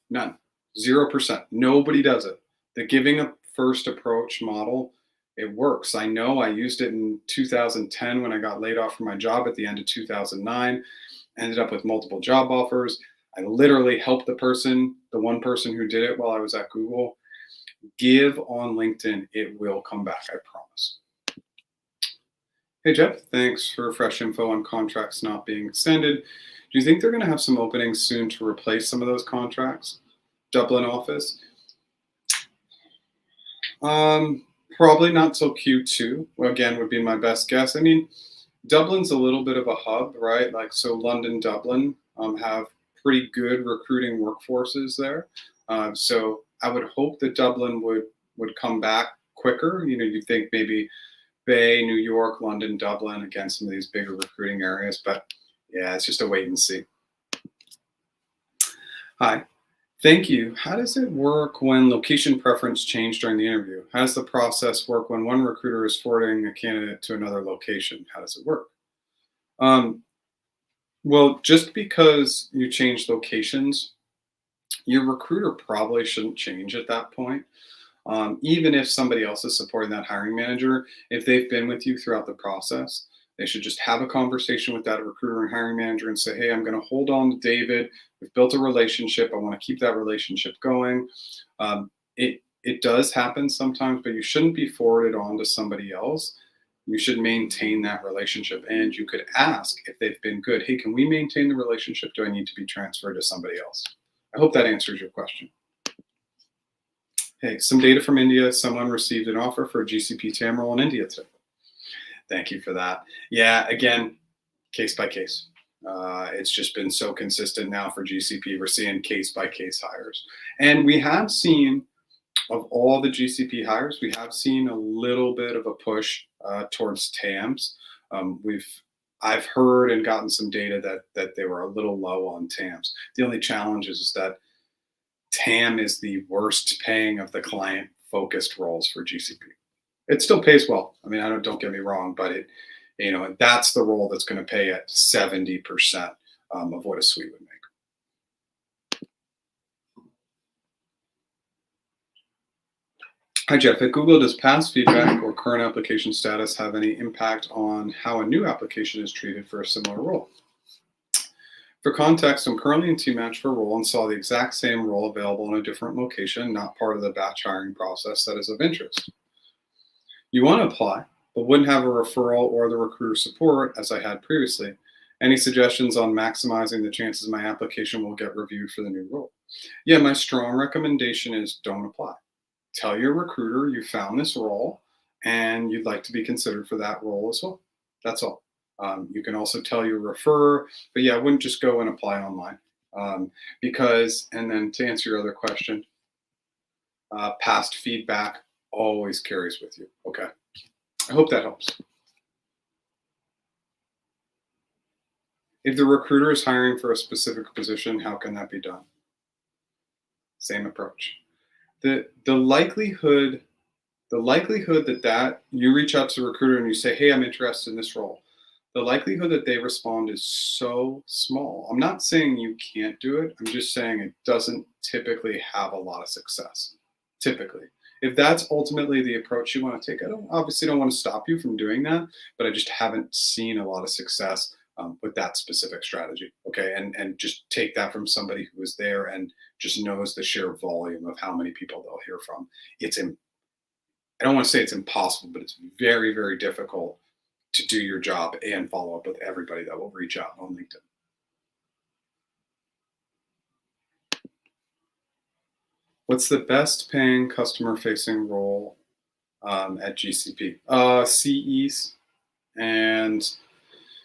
None. 0%. Nobody does it. The giving a first approach model, it works. I know I used it in 2010 when I got laid off from my job at the end of 2009. Ended up with multiple job offers. I literally helped the one person who did it while I was at Google. Give on LinkedIn. It will come back, I promise. Hey, Jeff, thanks for fresh info on contracts not being extended. Do you think they're going to have some openings soon to replace some of those contracts? Dublin office? Probably not till Q2, again, would be my best guess. I mean, Dublin's a little bit of a hub, right? Like, so London, Dublin have pretty good recruiting workforces there. So I would hope that Dublin would come back quicker. You think maybe Bay, New York, London, Dublin, again, some of these bigger recruiting areas, but yeah, it's just a wait and see. Hi. Thank you. How does it work when location preference change during the interview? How does the process work when one recruiter is forwarding a candidate to another location? How does it work? Well, just because you change locations, your recruiter probably shouldn't change at that point. Even if somebody else is supporting that hiring manager, if they've been with you throughout the process, they should just have a conversation with that recruiter and hiring manager and say, hey, I'm going to hold on to David. We've built a relationship. I want to keep that relationship going. It does happen sometimes, but you shouldn't be forwarded on to somebody else. You should maintain that relationship. And you could ask if they've been good. Hey, can we maintain the relationship? Do I need to be transferred to somebody else? I hope that answers your question. Hey, some data from India. Someone received an offer for a GCP TAM role in India today. Thank you for that. Yeah, again, case by case. It's just been so consistent now for GCP. We're seeing case by case hires. And we have seen of all the GCP hires, we have seen a little bit of a push towards TAMs. I've heard and gotten some data that they were a little low on TAMs. The only challenge is that TAM is the worst paying of the client focused roles for GCP. It still pays well. I mean, don't get me wrong, but that's the role that's going to pay at 70% of what a suite would make. Hi, Jeff. At Google, does past feedback or current application status have any impact on how a new application is treated for a similar role? For context, I'm currently in T-Match for a role and saw the exact same role available in a different location, not part of the batch hiring process that is of interest. You want to apply, but wouldn't have a referral or the recruiter support as I had previously. Any suggestions on maximizing the chances my application will get reviewed for the new role? Yeah, my strong recommendation is don't apply. Tell your recruiter you found this role and you'd like to be considered for that role as well. That's all. You can also tell your referrer, but yeah, I wouldn't just go and apply online because, and then to answer your other question, past feedback always carries with you. Okay. I hope that helps. If the recruiter is hiring for a specific position, how can that be done? Same approach. The likelihood that you reach out to the recruiter and you say, hey, I'm interested in this role, the likelihood that they respond is so small. I'm not saying you can't do it. I'm just saying it doesn't typically have a lot of success. Typically, if that's ultimately the approach you want to take, I obviously don't want to stop you from doing that, but I just haven't seen a lot of success with that specific strategy. Okay, and just take that from somebody who was there and just knows the sheer volume of how many people they'll hear from. I don't want to say it's impossible, but it's very, very difficult to do your job and follow up with everybody that will reach out on LinkedIn. What's the best paying customer facing role at GCP?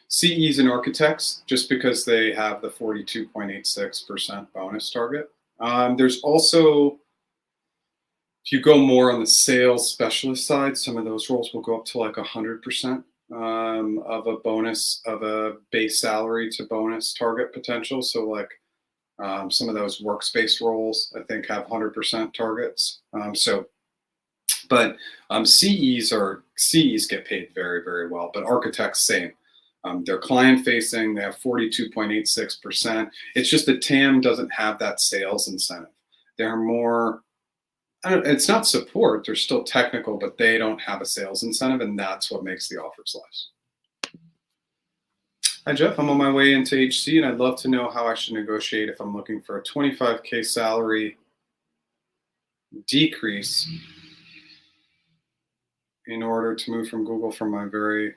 CEs and architects, just because they have the 42.86% bonus target. There's also, if you go more on the sales specialist side, some of those roles will go up to like 100% of a bonus, of a base salary to bonus target potential. So like some of those workspace roles, I think, have 100% targets. But CEs get paid very, very well, but architects, same. They're client facing, they have 42.86%. It's just the TAM doesn't have that sales incentive. They're more, it's not support, they're still technical, but they don't have a sales incentive, and that's what makes the offers less. Hi, Jeff. I'm on my way into HC, and I'd love to know how I should negotiate if I'm looking for a 25K salary decrease in order to move from Google from my very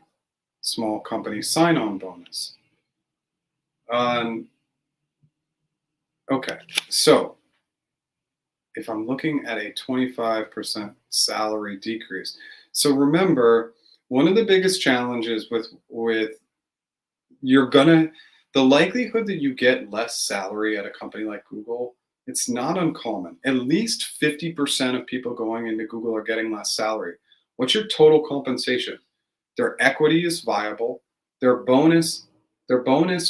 small company sign-on bonus. Okay, so if I'm looking at a 25% salary decrease, so remember, one of the biggest challenges with the likelihood that you get less salary at a company like Google, it's not uncommon. At least 50% of people going into Google are getting less salary. What's your total compensation? Their equity is viable. Their bonus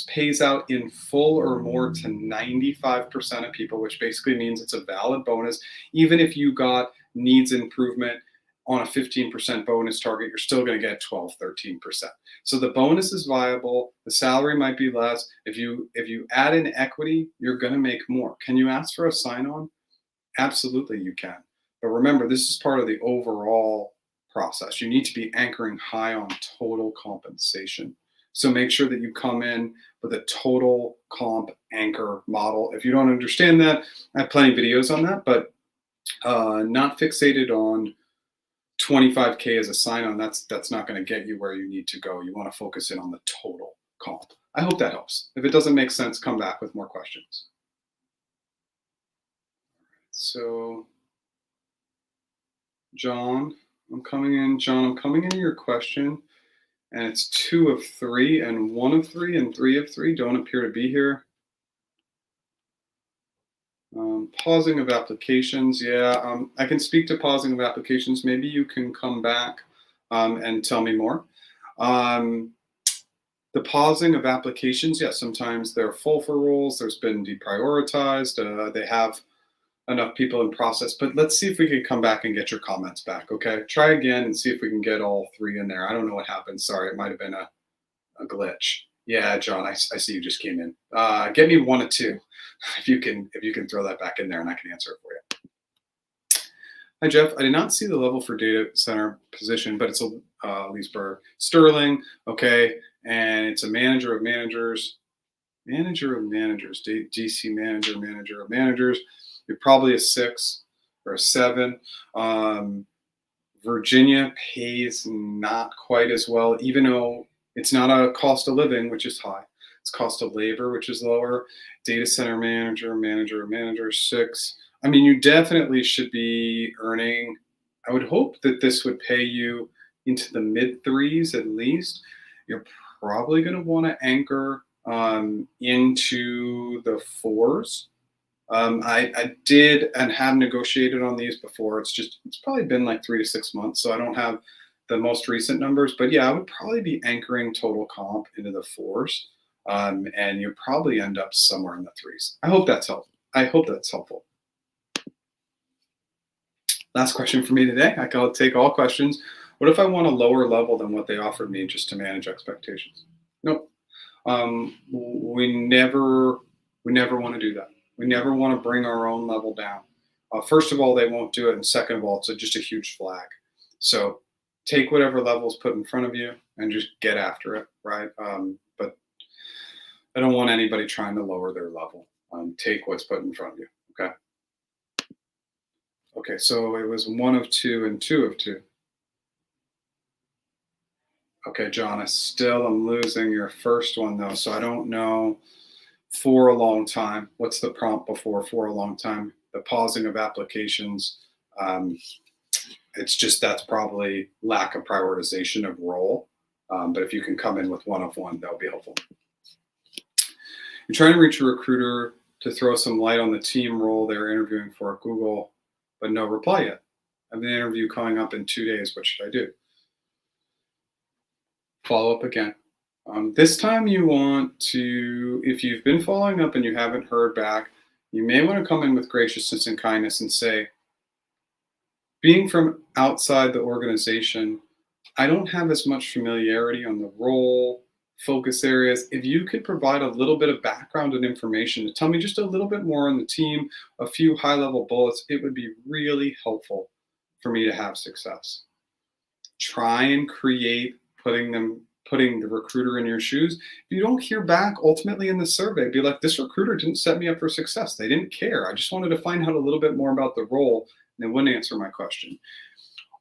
pays out in full or more to 95% of people, which basically means it's a valid bonus. Even if you got needs improvement on a 15% bonus target, you're still going to get 12, 13%. So the bonus is viable. The salary might be less. If you add in equity, you're going to make more. Can you ask for a sign-on? Absolutely, you can. But remember, this is part of the overall process. You need to be anchoring high on total compensation. So make sure that you come in with a total comp anchor model. If you don't understand that, I have plenty of videos on that, but not fixated on 25K as a sign-on. That's not going to get you where you need to go. You want to focus in on the total comp. I hope that helps. If it doesn't make sense, come back with more questions. So, John, I'm coming into your question, and it's 2 of 3, and 1 of 3, and 3 of 3 don't appear to be here. Pausing of applications. Yeah, I can speak to pausing of applications. Maybe you can come back and tell me more. Um, the pausing of applications, yeah, sometimes they're full for roles. There's been deprioritized. They have enough people in process, but let's see if we can come back and get your comments back. Okay, try again and see if we can get all three in there. I don't know what happened. Sorry, it might have been a glitch. Yeah, John, I see you just came in. Get me one or two, if you can throw that back in there, and I can answer it for you. Hi, Jeff. I did not see the level for data center position, but it's a Leesburg Sterling. Okay, and it's a manager of managers, DC manager of managers. You're probably a 6 or a 7. Virginia pays not quite as well, even though it's not a cost of living, which is high. It's cost of labor, which is lower. Data center manager, 6. I mean, you definitely should be earning. I would hope that this would pay you into the mid 3s at least. You're probably going to want to anchor into the 4s. I did and have negotiated on these before. It's probably been like 3 to 6 months, so I don't have the most recent numbers. But yeah, I would probably be anchoring total comp into the 4s, and you probably end up somewhere in the 3s. I hope that's helpful. Last question for me today. I can take all questions. What if I want a lower level than what they offered me just to manage expectations? Nope. We never want to do that. We never want to bring our own level down. First of all, they won't do it, and second of all, it's just a huge flag. So take whatever level is put in front of you and just get after it, right? But I don't want anybody trying to lower their level. Take what's put in front of you. Okay. Okay. So it was 1 of 2 and 2 of 2. Okay, John, I still am losing your first one though, so I don't know. For a long time. What's the prompt before for a long time? The pausing of applications. It's just that's probably lack of prioritization of role. But if you can come in with 1 of 1, that would be helpful. You're trying to reach a recruiter to throw some light on the team role they're interviewing for at Google, but no reply yet. I have an interview coming up in 2 days. What should I do? Follow up again. This time you want to, if you've been following up and you haven't heard back, you may want to come in with graciousness and kindness and say, being from outside the organization, I don't have as much familiarity on the role, focus areas. If you could provide a little bit of background and information to tell me just a little bit more on the team, a few high-level bullets, it would be really helpful for me to have success. Try and create putting the recruiter in your shoes. If you don't hear back ultimately in the survey, be like, this recruiter didn't set me up for success. They didn't care. I just wanted to find out a little bit more about the role, and they wouldn't answer my question.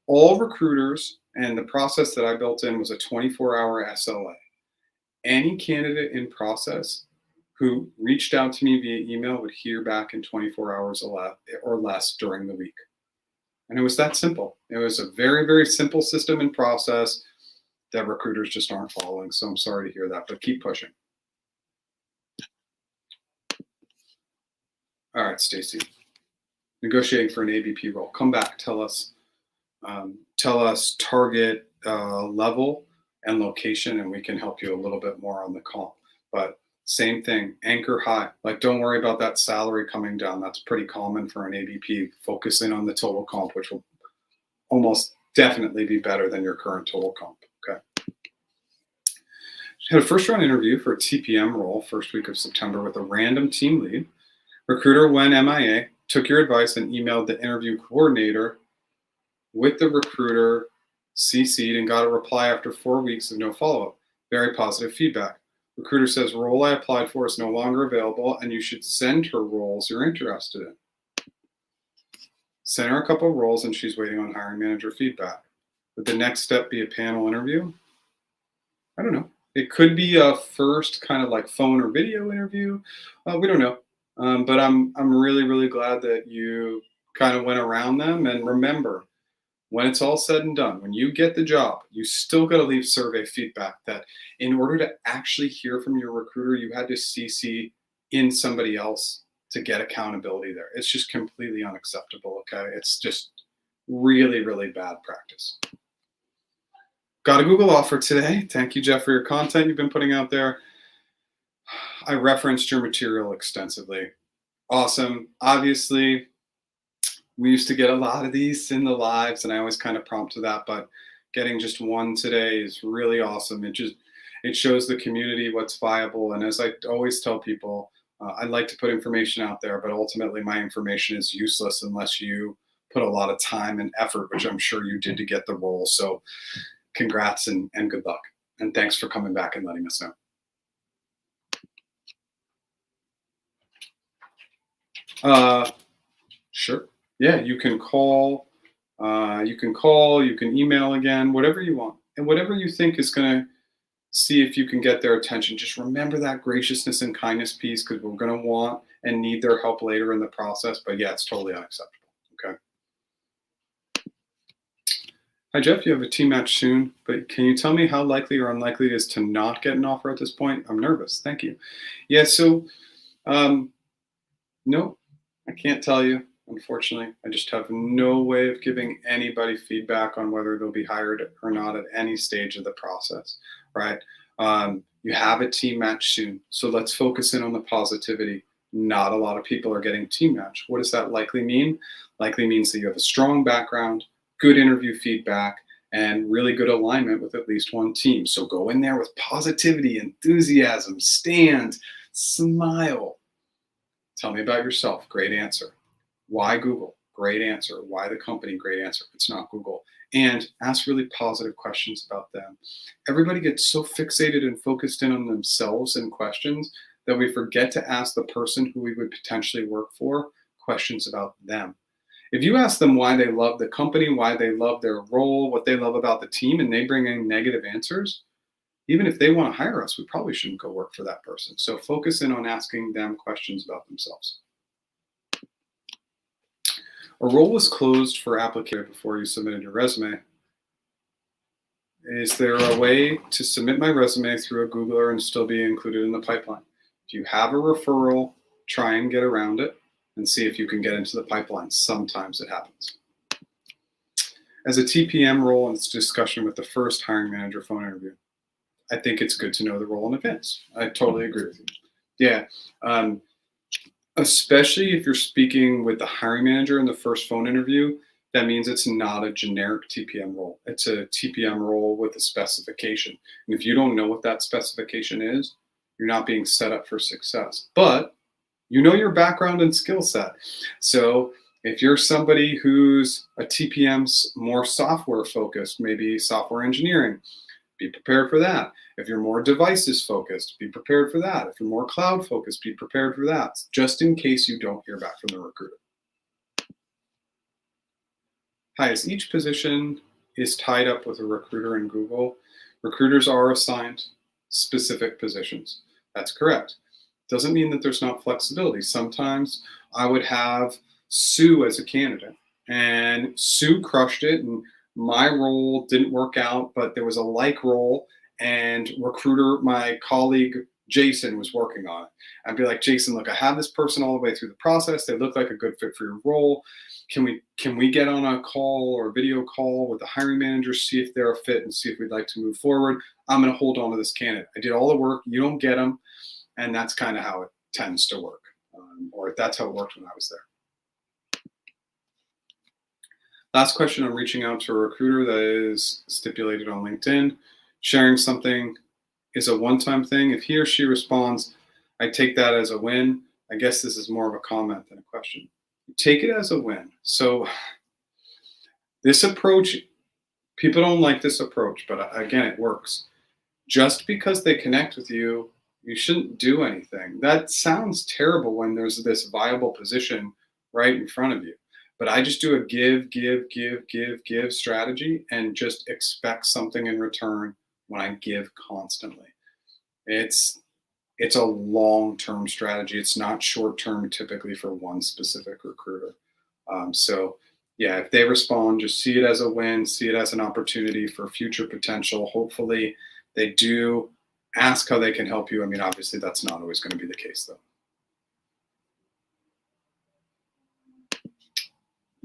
All recruiters, and the process that I built in was a 24-hour SLA. Any candidate in process who reached out to me via email would hear back in 24 hours or less during the week. And it was that simple. It was a very, very simple system and process that recruiters just aren't following. So I'm sorry to hear that, but keep pushing. All right, Stacy. Negotiating for an AVP role. Come back. Tell us target level and location, and we can help you a little bit more on the comp. But same thing, anchor high. Like, don't worry about that salary coming down. That's pretty common for an AVP. Focus in on the total comp, which will almost definitely be better than your current total comp. Okay. Had a first round interview for a TPM role first week of September with a random team lead. Recruiter went MIA, took your advice and emailed the interview coordinator with the recruiter CC'd and got a reply after 4 weeks of no follow-up. Very positive feedback. Recruiter says role I applied for is no longer available and you should send her roles you're interested in. Send her a couple of roles and she's waiting on hiring manager feedback. Would the next step be a panel interview? I don't know. It could be a first kind of like phone or video interview. We don't know. But I'm really, really glad that you kind of went around them. And remember, when it's all said and done, when you get the job, you still got to leave survey feedback that in order to actually hear from your recruiter, you had to CC in somebody else to get accountability there. It's just completely unacceptable, okay? It's just really, really bad practice. Got a Google offer today. Thank you, Jeff, for your content you've been putting out there. I referenced your material extensively. Awesome. Obviously, we used to get a lot of these in the lives, and I always kind of prompt to that, but getting just one today is really awesome. It shows the community what's viable. And as I always tell people, I like to put information out there, but ultimately my information is useless unless you put a lot of time and effort, which I'm sure you did to get the role. So congrats and good luck. And thanks for coming back and letting us know. Sure. Yeah, you can call, you can email again, whatever you want. And whatever you think is going to see if you can get their attention. Just remember that graciousness and kindness piece, because we're going to want and need their help later in the process. But yeah, it's totally unacceptable. Okay. Hi, Jeff. You have a team match soon, but can you tell me how likely or unlikely it is to not get an offer at this point? I'm nervous. Thank you. Yeah, so no, I can't tell you. Unfortunately, I just have no way of giving anybody feedback on whether they'll be hired or not at any stage of the process, right? You have a team match soon, so let's focus in on the positivity. Not a lot of people are getting team match. What does that likely mean? Likely means that you have a strong background, good interview feedback, and really good alignment with at least one team. So go in there with positivity, enthusiasm, stand, smile. Tell me about yourself. Great answer. Why Google? Great answer. Why the company? Great answer. It's not Google. And ask really positive questions about them. Everybody gets so fixated and focused in on themselves and questions that we forget to ask the person who we would potentially work for questions about them. If you ask them why they love the company, why they love their role, what they love about the team, and they bring in negative answers, even if they want to hire us, we probably shouldn't go work for that person. So focus in on asking them questions about themselves. A role was closed for application before you submitted your resume. Is there a way to submit my resume through a Googler and still be included in the pipeline? If you have a referral, try and get around it and see if you can get into the pipeline. Sometimes it happens. As a TPM role in this discussion with the first hiring manager phone interview, I think it's good to know the role in advance. I totally agree with you. Yeah. Especially if you're speaking with the hiring manager in the first phone interview, that means it's not a generic TPM role. It's a TPM role with a specification. And if you don't know what that specification is, you're not being set up for success. But you know your background and skill set. So if you're somebody who's a TPM's more software focused, maybe software engineering, be prepared for that. If you're more devices focused, be prepared for that. If you're more cloud focused, be prepared for that, just in case you don't hear back from the recruiter. Hi, as each position is tied up with a recruiter in Google, recruiters are assigned specific positions. That's correct. Doesn't mean that there's not flexibility. Sometimes I would have Sue as a candidate, and Sue crushed it, and my role didn't work out, but there was a like role, and recruiter, my colleague Jason, was working on it. I'd be like, Jason, look, I have this person all the way through the process. They look like a good fit for your role. Can we get on a call or a video call with the hiring manager, see if they're a fit and see if we'd like to move forward? I'm going to hold on to this candidate. I did all the work. You don't get them. And that's kind of how it tends to work, or that's how it worked when I was there. Last question, I'm reaching out to a recruiter that is stipulated on LinkedIn. Sharing something is a one-time thing. If he or she responds, I take that as a win. I guess this is more of a comment than a question. Take it as a win. So this approach, people don't like this approach, but again, it works. Just because they connect with you, you shouldn't do anything. That sounds terrible when there's this viable position right in front of you. But I just do a give strategy and just expect something in return when I give constantly. It's a long-term strategy. It's not short-term typically for one specific recruiter. So yeah, if they respond, just see it as a win, see it as an opportunity for future potential. Hopefully they do. Ask how they can help you. I mean, obviously that's not always going to be the case though.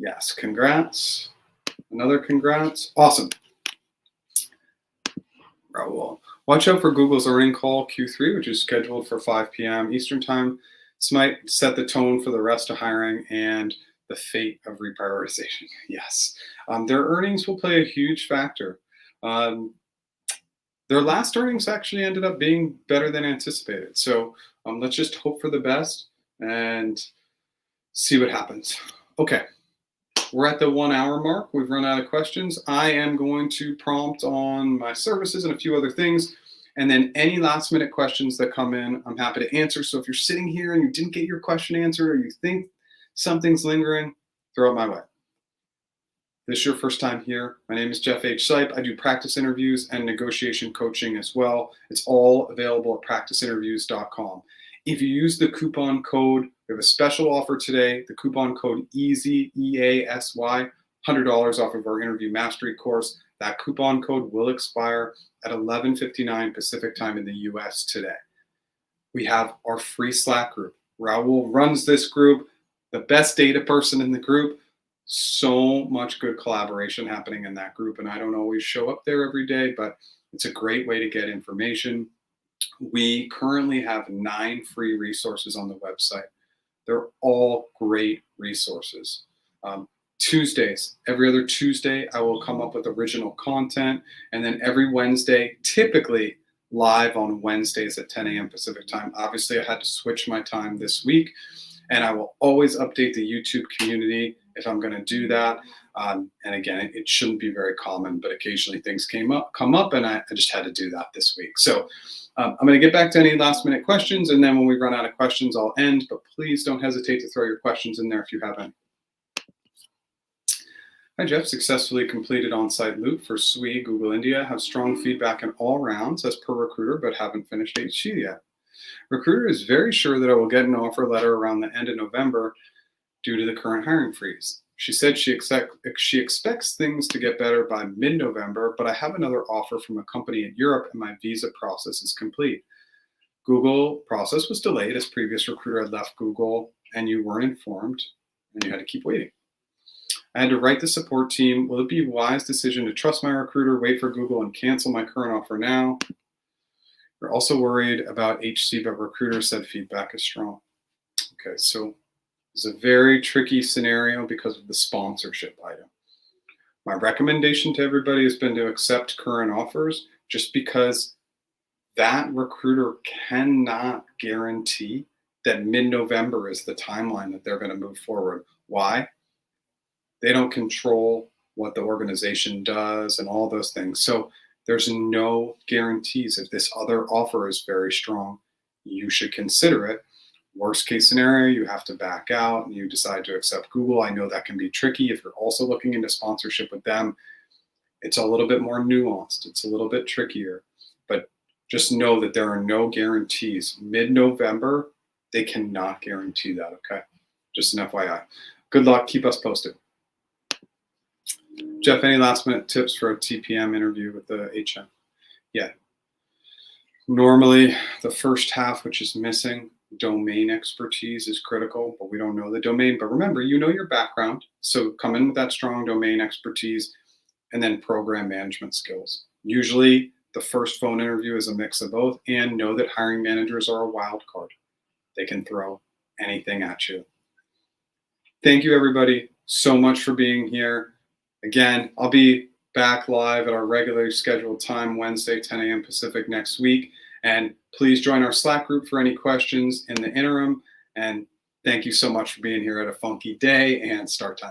Yes, congrats. Another congrats. Awesome. Raul. Watch out for Google's earnings call Q3, which is scheduled for 5 p.m. Eastern Time. This might set the tone for the rest of hiring and the fate of reprioritization. Yes. Their earnings will play a huge factor. Their last earnings actually ended up being better than anticipated. So let's just hope for the best and see what happens. Okay. We're at the 1 hour mark. We've run out of questions. I am going to prompt on my services and a few other things. And then any last minute questions that come in, I'm happy to answer. So if you're sitting here and you didn't get your question answered or you think something's lingering, throw it my way. If this is your first time here, my name is Jeff H. Sipe. I do practice interviews and negotiation coaching as well. It's all available at practiceinterviews.com. If you use the coupon code, we have a special offer today. The coupon code EASY, EASY, $100 off of our interview mastery course. That coupon code will expire at 11:59 Pacific time in the US today. We have our free Slack group. Raul runs this group, the best data person in the group. So much good collaboration happening in that group. And I don't always show up there every day, but it's a great way to get information. We currently have 9 free resources on the website. They're all great resources. Tuesdays, every other Tuesday, I will come up with original content. And then every Wednesday, typically live on Wednesdays at 10 a.m. Pacific time. Obviously, I had to switch my time this week. And I will always update the YouTube community if I'm going to do that. And again, it shouldn't be very common, but occasionally things come up, and I just had to do that this week. So I'm going to get back to any last minute questions, and then when we run out of questions, I'll end. But please don't hesitate to throw your questions in there if you have any. Hi, Jeff. Successfully completed on-site loop for SWE Google India. Have strong feedback in all rounds as per recruiter, but haven't finished HC yet. Recruiter is very sure that I will get an offer letter around the end of November due to the current hiring freeze. She said she expects things to get better by mid-November, but I have another offer from a company in Europe and my visa process is complete. Google process was delayed as previous recruiter had left Google and you weren't informed and you had to keep waiting. I had to write the support team. Will it be a wise decision to trust my recruiter, wait for Google and cancel my current offer now? We're also worried about HC, but recruiter said feedback is strong. Okay, so it's a very tricky scenario because of the sponsorship item. My recommendation to everybody has been to accept current offers just because that recruiter cannot guarantee that mid-November is the timeline that they're going to move forward. Why? They don't control what the organization does and all those things. So there's no guarantees. If this other offer is very strong, you should consider it. Worst case scenario, you have to back out and you decide to accept Google. I know that can be tricky. If you're also looking into sponsorship with them, it's a little bit more nuanced. It's a little bit trickier, but just know that there are no guarantees. Mid-November, they cannot guarantee that, okay? Just an FYI. Good luck. Keep us posted. Jeff, any last minute tips for a TPM interview with the HM? Yeah. Normally, the first half, which is missing, domain expertise is critical, but we don't know the domain. But remember, you know your background. So come in with that strong domain expertise and then program management skills. Usually, the first phone interview is a mix of both, and know that hiring managers are a wild card. They can throw anything at you. Thank you, everybody, so much for being here. Again, I'll be back live at our regularly scheduled time, Wednesday, 10 a.m. Pacific next week. And please join our Slack group for any questions in the interim. And thank you so much for being here at a funky day and start time.